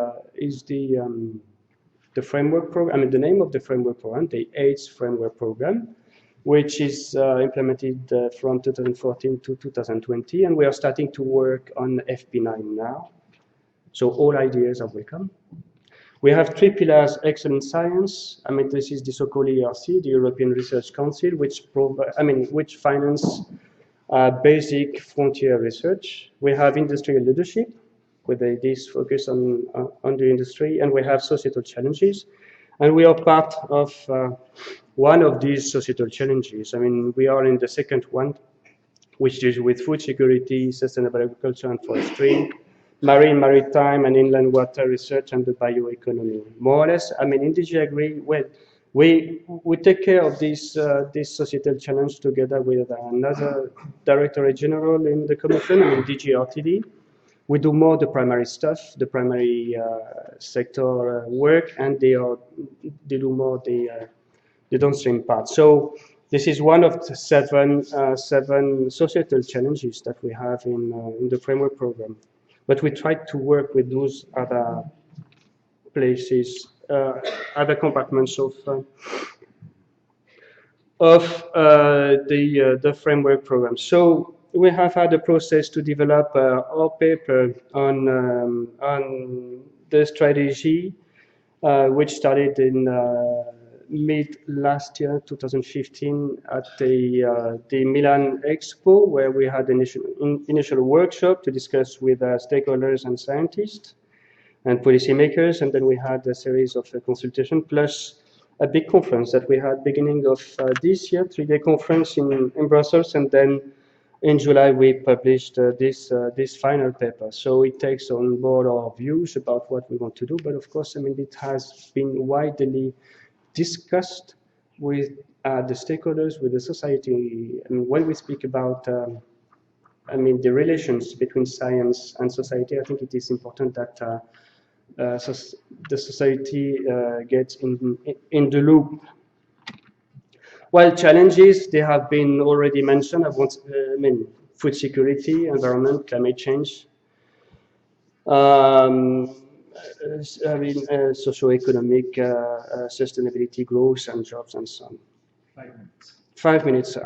framework program. I mean, the name of the framework program, the AIDS framework program, which is implemented from 2014 to 2020, and we are starting to work on FP9 now. So all ideas are welcome. We have 3 pillars: excellent science. I mean, this is the so-called ERC, the European Research Council, which finance basic frontier research. We have industrial leadership, with this focus on the industry, and we have societal challenges. And we are part of one of these societal challenges. I mean, we are in the second one, which deals with food security, sustainable agriculture and forestry, maritime and inland water research, and the bioeconomy. More or less, I mean, in DG Agri, well, we take care of this societal challenge together with another Directorate General in the Commission, I mean, DG RTD. We do more the primary stuff, the primary sector work, and they do more the downstream part. So this is one of the seven societal challenges that we have in the framework program. But we try to work with those other places, other compartments of the framework program. So we have had a process to develop our paper on the strategy, which started in mid last year, 2015, at the Milan Expo, where we had initial workshop to discuss with stakeholders and scientists and policymakers, and then we had a series of consultation plus a big conference that we had beginning of this year, 3-day conference in Brussels, and then in July we published this final paper. So it takes on board our views about what we want to do, but of course, I mean, it has been widely discussed with the stakeholders, with the society. And when we speak about, I mean, the relations between science and society, I think it is important that the society gets in the loop. While challenges, they have been already mentioned. I mean, food security, environment, climate change. I mean, socioeconomic sustainability, growth and jobs and so on. 5 minutes. 5 minutes.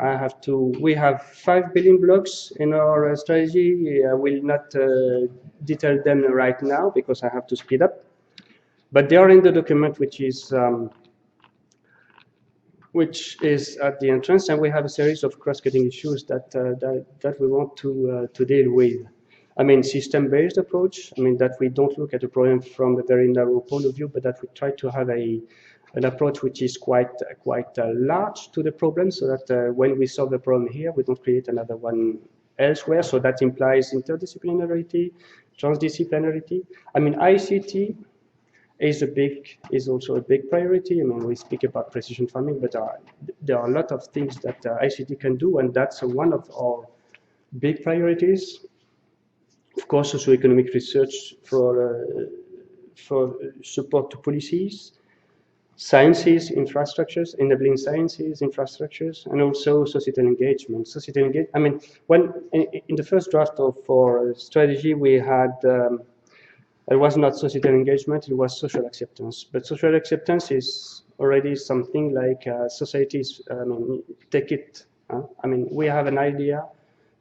We have 5 building blocks in our strategy. I will not detail them right now because I have to speed up. But they are in the document, which is at the entrance, and we have a series of cross-cutting issues that we want to deal with. I mean, system-based approach. I mean, that we don't look at a problem from a very narrow point of view, but that we try to have an approach which is quite large to the problem, so that when we solve the problem here, we don't create another one elsewhere. So that implies interdisciplinarity, transdisciplinarity. I mean, ICT is also a big priority. I mean, we speak about precision farming, but there are a lot of things that ICT can do, and that's one of our big priorities. Of course, socioeconomic research for support to policies, sciences, infrastructures, enabling sciences, infrastructures, and also societal engagement. I mean, when in the first draft of our strategy, we had it was not societal engagement; it was social acceptance. But social acceptance is already something like societies. I mean, take it. I mean, we have an idea.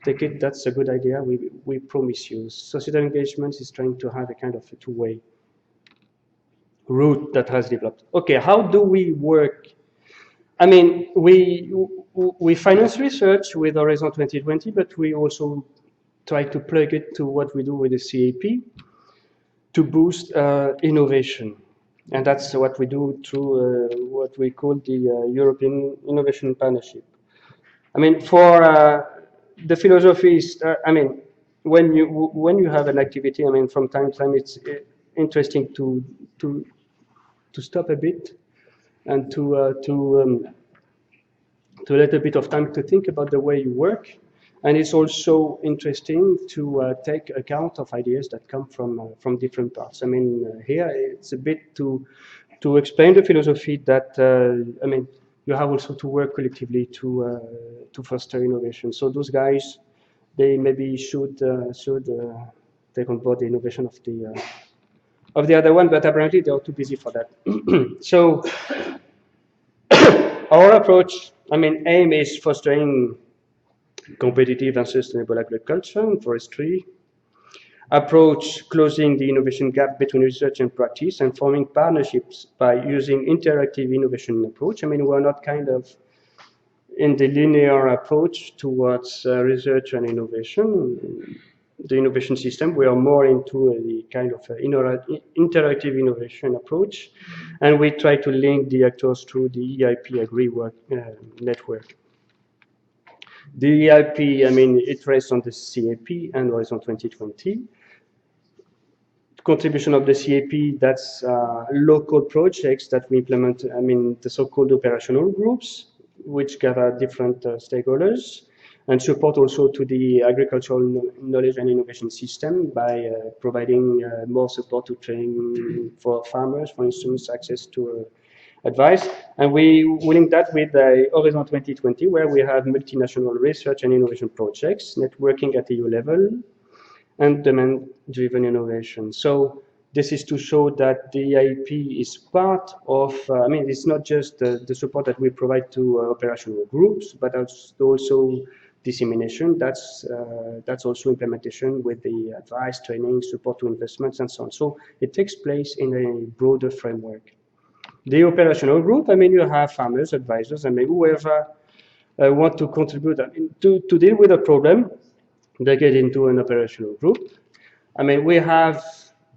Take it, that's a good idea, we promise you. Societal engagement is trying to have a kind of a two-way route that has developed. Okay, how do we work? I mean, we finance research with Horizon 2020, but we also try to plug it to what we do with the CAP to boost innovation. And that's what we do through what we call the European Innovation Partnership. I mean, for the philosophy is, I mean, when you have an activity, I mean, from time to time, it's interesting to stop a bit and to let a bit of time to think about the way you work. And it's also interesting to take account of ideas that come from different parts. I mean, here it's a bit to explain the philosophy that I mean, you have also to work collectively to foster innovation. So those guys, they maybe should take on board the innovation of the other one, but apparently they are too busy for that. So our approach, I mean, aim is fostering competitive and sustainable agriculture and forestry. approach closing the innovation gap between research and practice and forming partnerships by using interactive innovation approach. I mean, we're not kind of in the linear approach towards research and innovation, the innovation system. We are more into the kind of interactive innovation approach, and we try to link the actors through the EIP Agri work network. The EIP, I mean, it rests on the CAP and Horizon 2020. Contribution of the CAP, that's local projects that we implement, I mean, the so-called operational groups, which gather different stakeholders, and support also to the agricultural knowledge and innovation system by providing more support to training for farmers, for instance, access to advice. And we link that with Horizon 2020, where we have multinational research and innovation projects, networking at EU level, and demand-driven innovation. So this is to show that the EIP is part of, I mean, it's not just the support that we provide to operational groups, but also dissemination. That's also implementation with the advice, training, support to investments, and so on. So it takes place in a broader framework. The operational group, I mean, you have farmers, advisors, and maybe whoever want to contribute to deal with a problem, they get into an operational group. I mean, we have,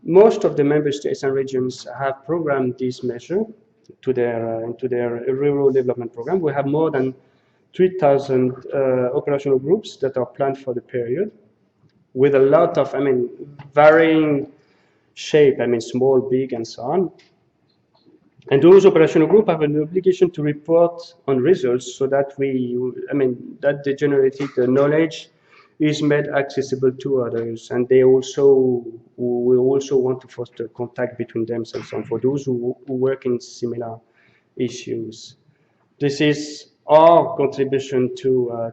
most of the member states and regions have programmed this measure to into their rural development program. We have more than 3,000 operational groups that are planned for the period, with a lot of, I mean, varying shape, I mean, small, big, and so on. And those operational groups have an obligation to report on results so that that the generated knowledge is made accessible to others, and they also will also want to foster contact between themselves and for those who work in similar issues. This is our contribution to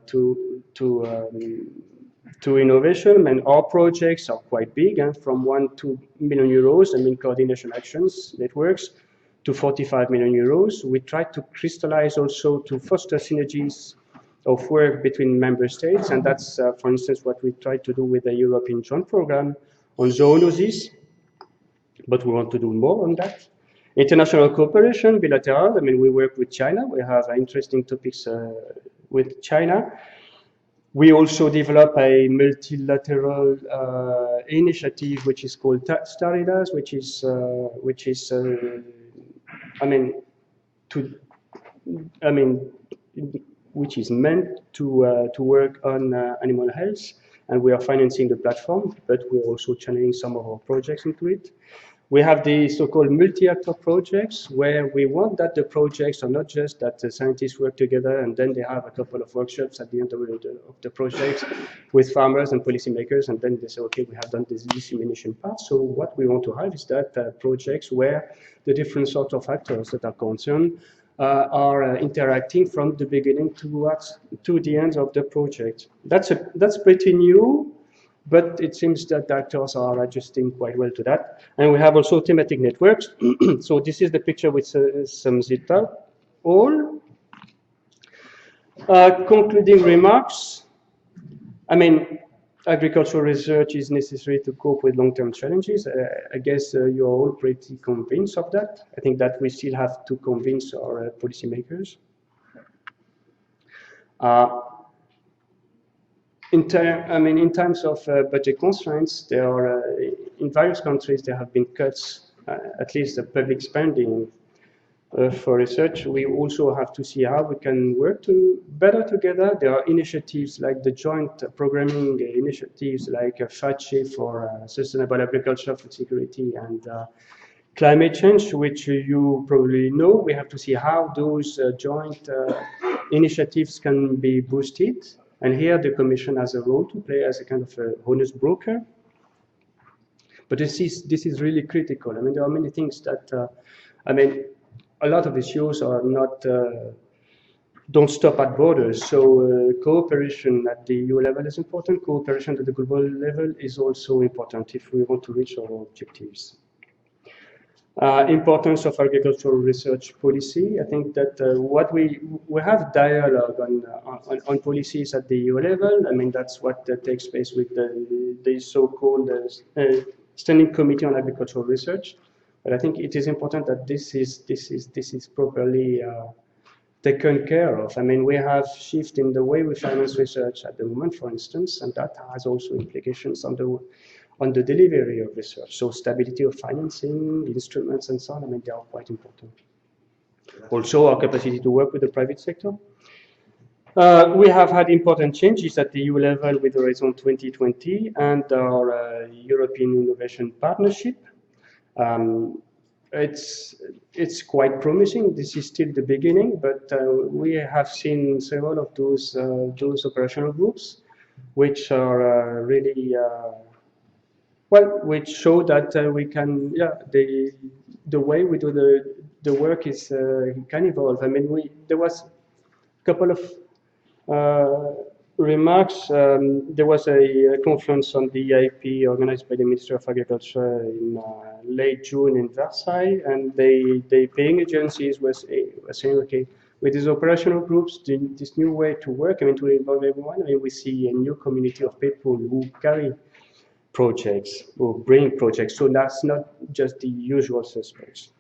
innovation, and our projects are quite big, and from 1 to 2 million euros, I mean, coordination actions networks, to 45 million euros. We try to crystallize also to foster synergies of work between member states, and that's, for instance, what we try to do with the European Joint Programme on zoonosis, but we want to do more on that. International cooperation, bilateral, I mean, we work with China. We have interesting topics with China. We also develop a multilateral initiative which is called Staridas, which is meant to work on animal health, and we are financing the platform, but we're also channeling some of our projects into it. We have the so-called multi-actor projects, where we want that the projects are not just that the scientists work together and then they have a couple of workshops at the end of the projects with farmers and policymakers, and then they say, okay, we have done this dissemination part. So what we want to have is that projects where the different sorts of actors that are concerned are interacting from the beginning to the end of the project. That's pretty new, but it seems that the actors are adjusting quite well to that. And we have also thematic networks. So this is the picture with some Zita. All concluding remarks. I mean, agricultural research is necessary to cope with long-term challenges. I guess you're all pretty convinced of that. I think that we still have to convince our policymakers. In terms of budget constraints, there are in various countries there have been cuts, at least the public spending for research. We also have to see how we can work better together. There are initiatives like the joint programming initiatives like FACE for sustainable agriculture, food security, and climate change, which you probably know. We have to see how those joint initiatives can be boosted. And here the Commission has a role to play as a kind of a honest broker. But this is really critical. I mean, there are many things that, a lot of issues are not, don't stop at borders. So cooperation at the EU level is important. Cooperation at the global level is also important if we want to reach our objectives. Importance of agricultural research policy. I think that what we have dialogue on policies at the EU level. I mean, that's what takes place with the so-called Standing Committee on Agricultural Research. But I think it is important that this is properly taken care of. I mean, we have shift in the way we finance research at the moment, for instance, and that has also implications on the delivery of research. So stability of financing, instruments, and so on, I mean, they are quite important. Also, our capacity to work with the private sector. We have had important changes at the EU level with Horizon 2020 and our European Innovation Partnership. It's quite promising. This is still the beginning, but we have seen several of those operational groups, which are really which show that we can, the way we do the work is can evolve. I mean, there was a couple of remarks. There was a conference on the EIP organized by the Minister of Agriculture in late June in Versailles, and the paying agencies were saying, okay, with these operational groups, this new way to work, I mean, to involve everyone, I mean, we see a new community of people who carry projects, who bring projects, so that's not just the usual suspects.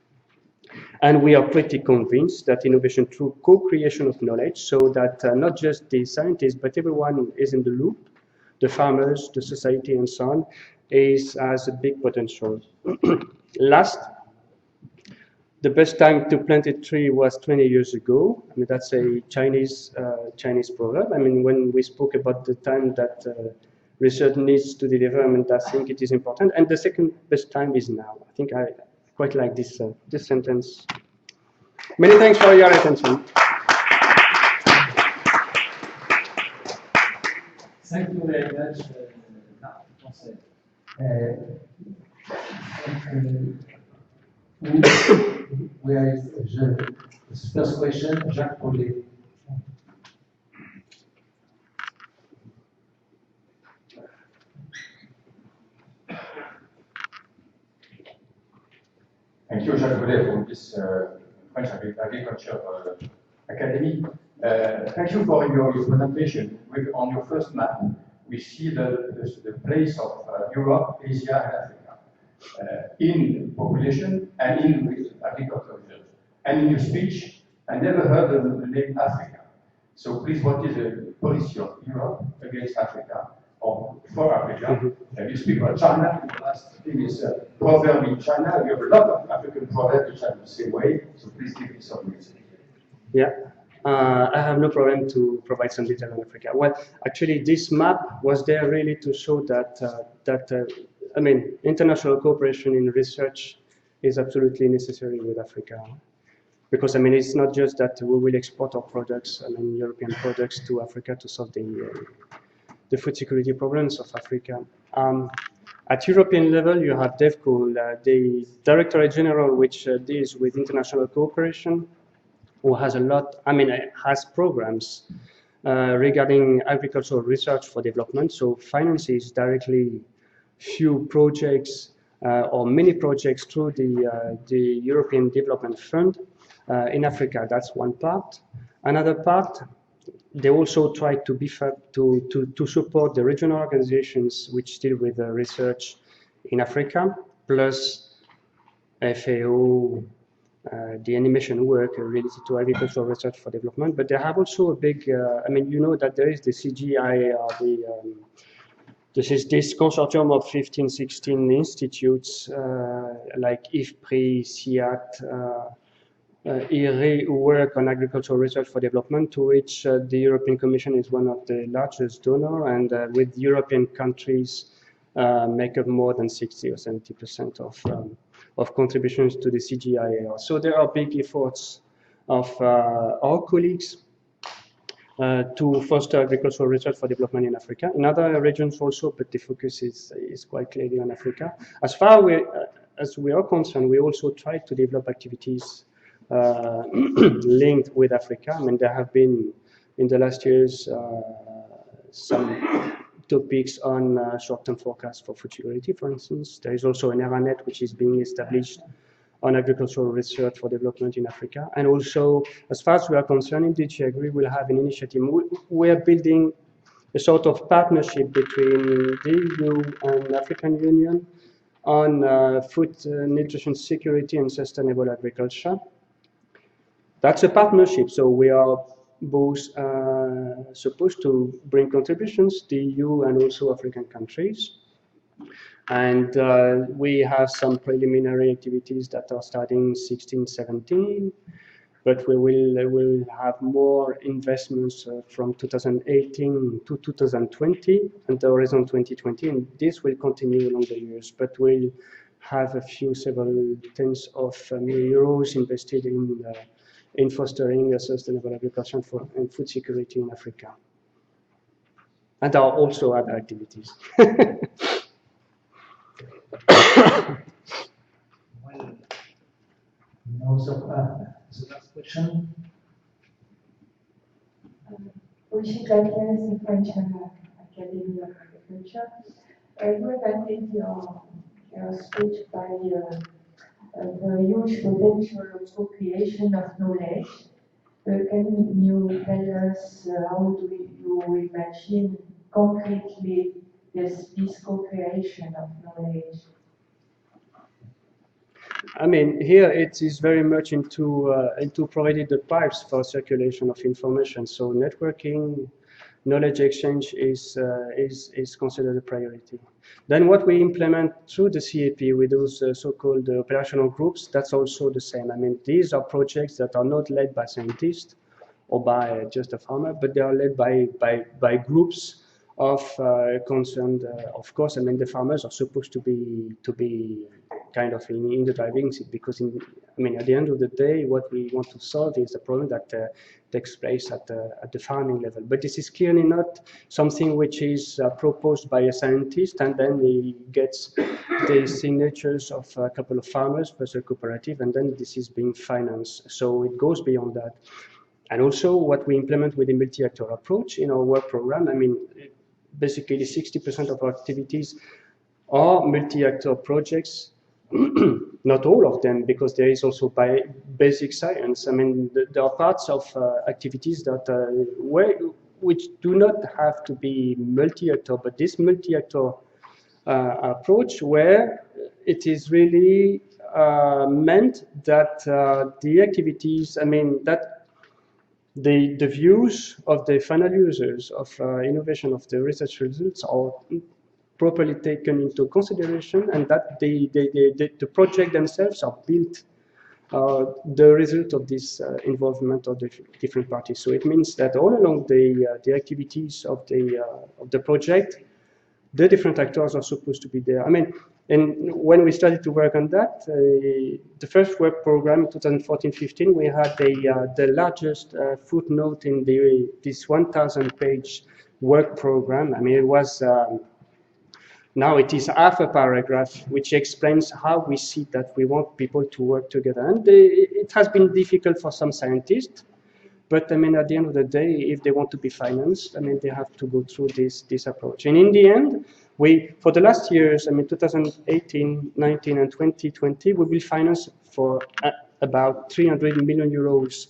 And we are pretty convinced that innovation through co-creation of knowledge, so that not just the scientists, but everyone is in the loop, the farmers, the society, and so on, has a big potential. Last, the best time to plant a tree was 20 years ago. I mean, that's a Chinese proverb. I mean, when we spoke about the time that research needs to deliver, I mean, I think it is important. And the second best time is now. I think I quite like this sentence. Many thanks for your attention. Thank you very much, where is the first question, Jacques Paulet. Thank you, Jacques Paulet, from this French Agriculture Academy. Thank you for your presentation. On your first map, we see the place of Europe, Asia, and Africa in population and in agriculture. And in your speech, I never heard of the name Africa. So please, what is the policy of Europe against Africa or for Africa? You speak about China. The last thing is a proverb in China. We have a lot of African proverbs which are the same way. So please give me some reason. Yeah. I have no problem to provide some detail on Africa. Well, actually, this map was there really to show that I mean, international cooperation in research is absolutely necessary with Africa. Because, I mean, it's not just that we will export our products, I mean, European products to Africa to solve the food security problems of Africa. At European level, you have DevCo, the Directorate General, which deals with international cooperation, who has a lot, I mean, has programs regarding agricultural research for development, so finances directly few projects or many projects through the European Development Fund in Africa. That's one part. Another part, they also try to beef up to support the regional organizations which deal with research in Africa, plus FAO, the animation work related to agricultural research for development. But they have also a big, I mean, you know that there is the CGIA, this is this consortium of 15, 16 institutes like IFPRI, CIAT, IRE, who work on agricultural research for development, to which the European Commission is one of the largest donors, and with European countries make up more than 60 or 70% of contributions to the CGIAR. So there are big efforts of our colleagues to foster agricultural research for development in Africa. In other regions also, but the focus is quite clearly on Africa. As far as we are concerned, we also try to develop activities linked with Africa. I mean, there have been, in the last years, some topics on short-term forecasts for food security, for instance. There is also an ERANET which is being established on agricultural research for development in Africa. And also, as far as we are concerned, in DG Agri, we'll have an initiative. We are building a sort of partnership between the EU and African Union on food, nutrition security and sustainable agriculture. That's a partnership, so we are both supposed to bring contributions, the EU and also African countries. And we have some preliminary activities that are starting 16, 17, but we will have more investments from 2018 to 2020 and the Horizon 2020, and this will continue along the years, but we'll have several tens of million euros invested in fostering a sustainable agriculture and food security in Africa. And there are also other activities. The last question. Brigitte Lacaze, French Academy of Agriculture. You have ended your speech by the huge potential of co-creation of knowledge. Can you tell us how do you imagine concretely this co-creation of knowledge? I mean, here it is very much into providing the pipes for circulation of information. So networking, knowledge exchange is considered a priority. Then what we implement through the CAP with those so-called operational groups, that's also the same. I mean, these are projects that are not led by scientists or by just a farmer, but they are led by groups of concerned. Of course, I mean, the farmers are supposed to be kind of in the driving seat, because I mean, at the end of the day, what we want to solve is a problem that takes place at the farming level. But this is clearly not something which is proposed by a scientist and then he gets the signatures of a couple of farmers plus a cooperative, and then this is being financed. So it goes beyond that. And also what we implement with the multi-actor approach in our work program, I mean, basically 60% of our activities are multi-actor projects. Not all of them, because there is also basic science. I mean, there are parts of activities that which do not have to be multi-actor, but this multi-actor approach where it is really meant that the activities, I mean, that the views of the final users of innovation of the research results are properly taken into consideration, and that the project themselves are built the result of this involvement of the different parties. So it means that all along the activities of the project, the different actors are supposed to be there. I mean, and when we started to work on that, the first work program, 2014-15, we had the largest footnote in this 1,000-page work program. I mean, it was. Now it is half a paragraph which explains how we see that we want people to work together. And it has been difficult for some scientists, but I mean, at the end of the day, if they want to be financed, I mean, they have to go through this approach. And in the end, for the last years, I mean, 2018, 19, and 2020, we will finance for about 300 million euros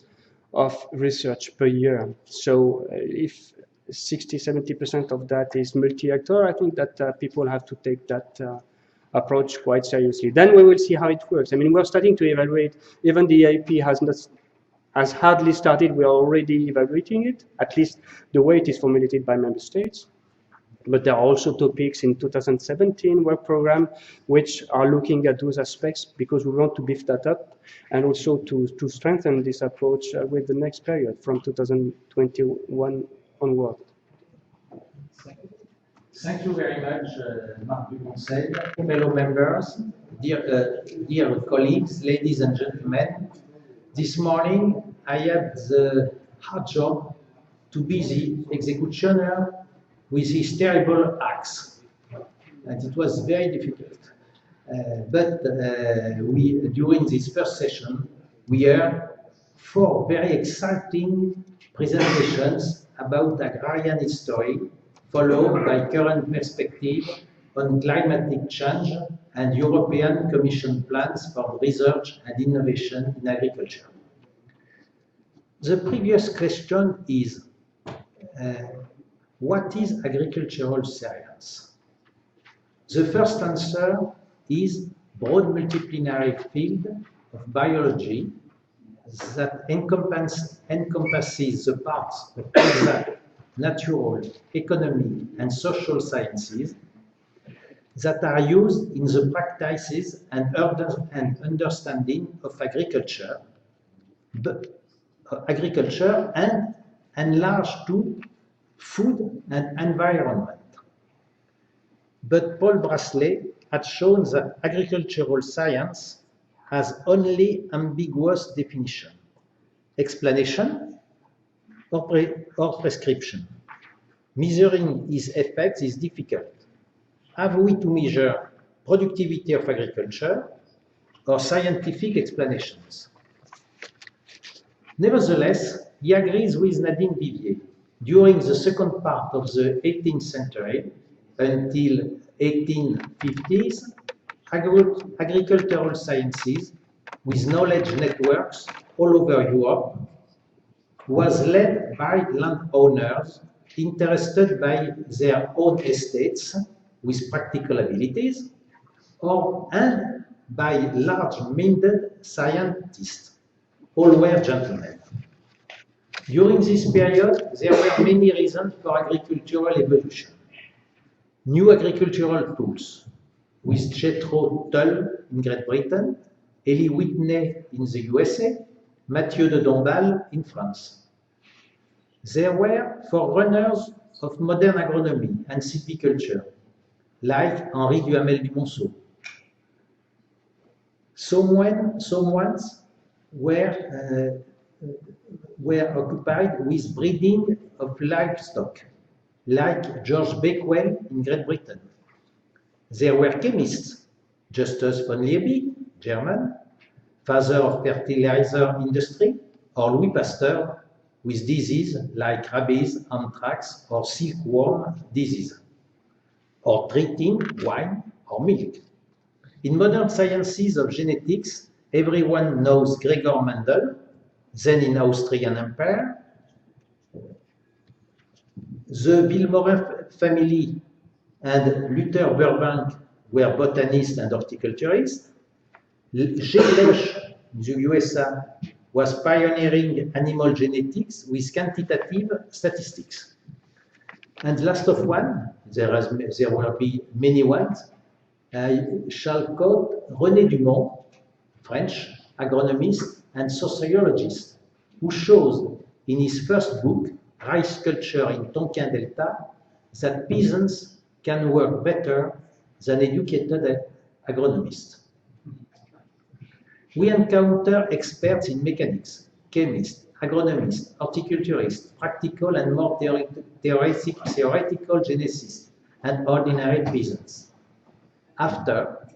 of research per year. So if 60–70% of that is multi-actor, I think that people have to take that approach quite seriously. Then we will see how it works. I mean, we're starting to evaluate. Even the EIP has hardly started. We are already evaluating it, at least the way it is formulated by member states. But there are also topics in 2017 work program which are looking at those aspects, because we want to beef that up and also to strengthen this approach with the next period from 2021 onward. Thank you very much, Marc Duconseil, fellow members, dear colleagues, ladies and gentlemen. This morning, I had the hard job to be the executioner with his terrible axe, and it was very difficult. But during this first session, we heard 4 very exciting presentations about agrarian history, followed by current perspective on climatic change and European Commission plans for research and innovation in agriculture. The previous question is, what is agricultural science? The first answer is broad multidisciplinary field of biology that encompasses the parts of exact, natural, economic, and social sciences that are used in the practices and understanding of agriculture, and enlarged to food and environment. But Paul Bracelet had shown that agricultural science has only ambiguous definition, explanation, or prescription. Measuring its effects is difficult. Have we to measure productivity of agriculture or scientific explanations? Nevertheless, he agrees with Nadine Vivier. During the second part of the 18th century until 1850s, agricultural sciences with knowledge networks all over Europe was led by landowners interested by their own estates with practical abilities, and by large-minded scientists, all were gentlemen. During this period, there were many reasons for agricultural evolution. New agricultural tools, with Jethro Tull in Great Britain, Eli Whitney in the USA, Mathieu de Dombasle in France. There were forerunners of modern agronomy and silviculture, like Henri Duhamel du Monceau. Some ones were occupied with breeding of livestock, like George Bakewell in Great Britain. There were chemists, Justus von Liebig, German, father of fertilizer industry, or Louis Pasteur, with disease like rabies, anthrax, or silkworm disease, or treating wine or milk. In modern sciences of genetics, everyone knows Gregor Mendel, then in Austrian Empire. The Vilmorin family and Luther Burbank were botanists and horticulturists. G. Lesch in the USA was pioneering animal genetics with quantitative statistics. And last of one, there will be many ones, I shall quote René Dumont, French agronomist and sociologist, who shows in his first book, Rice Culture in Tonkin Delta, that peasants can work better than educated agronomists. We encounter experts in mechanics, chemists, agronomists, horticulturists, practical and more theoretical geneticists, and ordinary peasants. After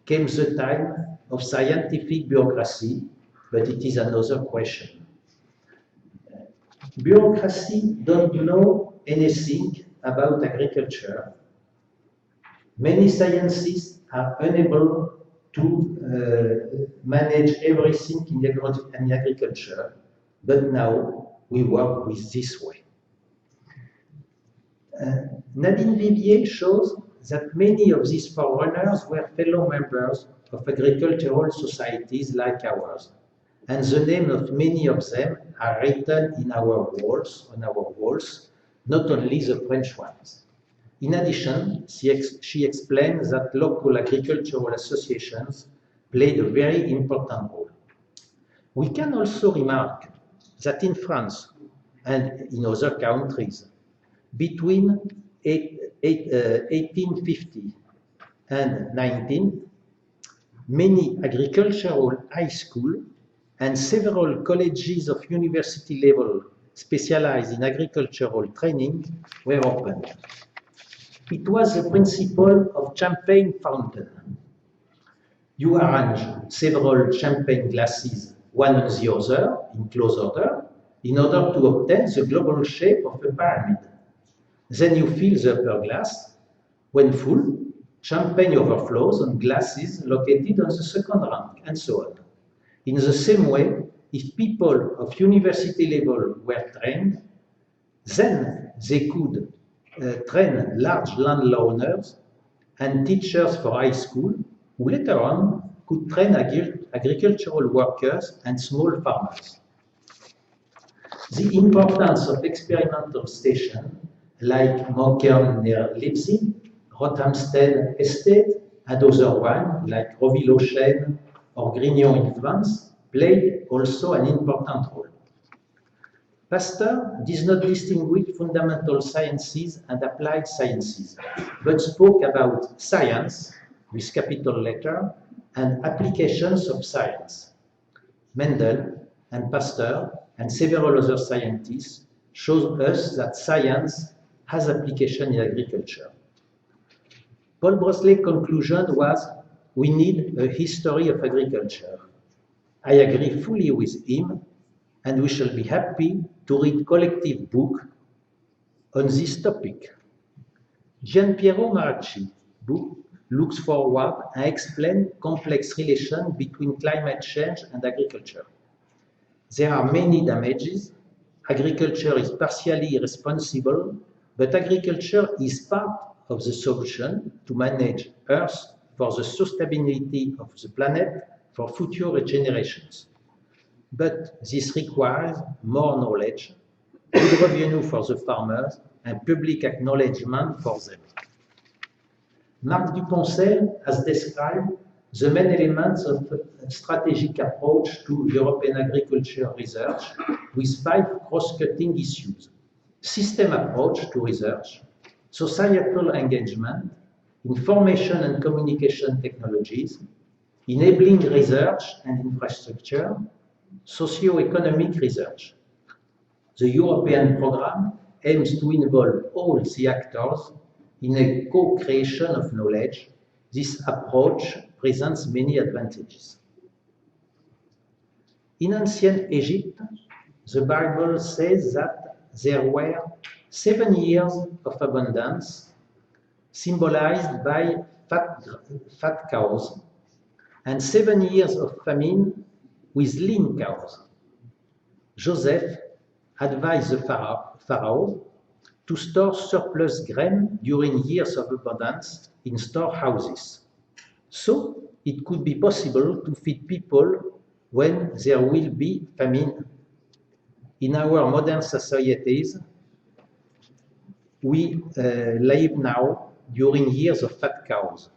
came the time of scientific bureaucracy, but it is another question. Bureaucracy don't know anything about agriculture. Many scientists are unable to manage everything in agriculture, but now we work with this way. Nadine Vivier shows that many of these forerunners were fellow members of agricultural societies like ours, and the names of many of them are written in our walls, on our walls, not only the French ones. In addition, she explains that local agricultural associations played a very important role. We can also remark that in France and in other countries, between 1850 and 19, many agricultural high schools and several colleges of university level specialized in agricultural training were opened. It was the principle of champagne fountain. You arrange several champagne glasses, one on the other, in close order, in order to obtain the global shape of a pyramid. Then you fill the upper glass. When full, champagne overflows on glasses located on the second rank, and so on. In the same way, if people of university level were trained, then they could train large landowners and teachers for high school, who later on could train agricultural workers and small farmers. The importance of experimental stations like Mockern near Leipzig, Rothamsted Estate, and other ones like Roville-aux-Chênes or Grignon in France played also an important role. Pasteur did not distinguish fundamental sciences and applied sciences, but spoke about science, with capital letter, and applications of science. Mendel and Pasteur and several other scientists showed us that science has application in agriculture. Paul Broslet's conclusion was, we need a history of agriculture. I agree fully with him, and we shall be happy to read collective book on this topic. Gianpiero Maracci's book looks forward and explains complex relations between climate change and agriculture. There are many damages. Agriculture is partially responsible, but agriculture is part of the solution to manage Earth for the sustainability of the planet for future generations. But this requires more knowledge, good revenue for the farmers, and public acknowledgement for them. Marc Duponcel has described the main elements of a strategic approach to European agriculture research with 5 cross-cutting issues: system approach to research, societal engagement, information and communication technologies, enabling research and infrastructure, socio-economic research. The European program aims to involve all the actors in a co-creation of knowledge. This approach presents many advantages. In ancient Egypt, the Bible says that there were 7 years of abundance, symbolized by fat cows, and 7 years of famine with lean cows. Joseph advised the Pharaoh to store surplus grain during years of abundance in storehouses, so it could be possible to feed people when there will be famine. In our modern societies, we live now during years of fat cows.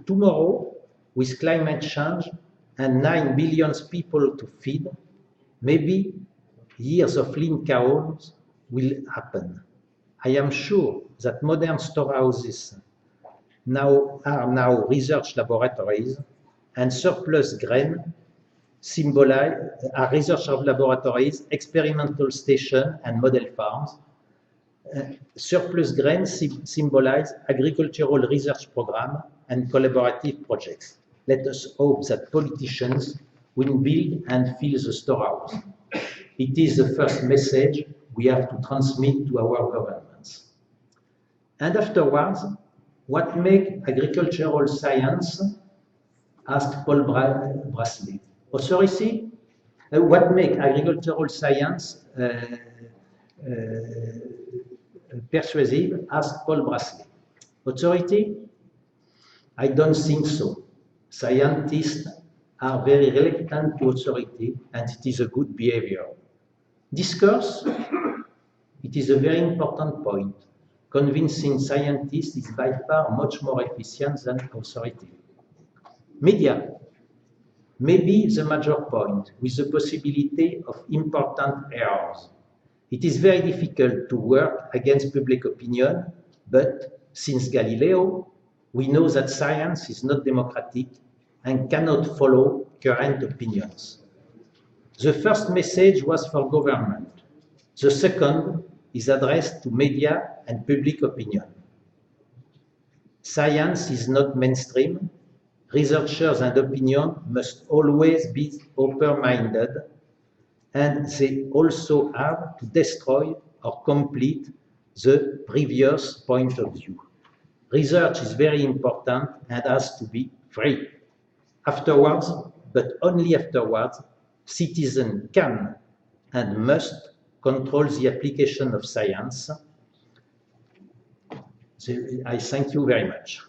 Tomorrow, with climate change and 9 billion people to feed, maybe years of lean cows will happen. I am sure that modern storehouses are now research laboratories, and surplus grain are research laboratories, experimental stations, and model farms. Surplus grain symbolize agricultural research program and collaborative projects. Let us hope that politicians will build and fill the storehouse. It is the first message we have to transmit to our governments. And afterwards, what makes agricultural science? Asked Paul Braslet. Authority? What makes agricultural science persuasive? Asked Paul Braslet. Authority? I don't think so. Scientists are very reluctant to authority, and it is a good behavior. Discourse? It is a very important point. Convincing scientists is by far much more efficient than authority. Media? Maybe the major point, with the possibility of important errors. It is very difficult to work against public opinion, but since Galileo, we know that science is not democratic and cannot follow current opinions. The first message was for government. The second is addressed to media and public opinion. Science is not mainstream. Researchers and opinion must always be open-minded, and they also have to destroy or complete the previous point of view. Research is very important and has to be free. Afterwards, but only afterwards, citizens can and must control the application of science. So I thank you very much.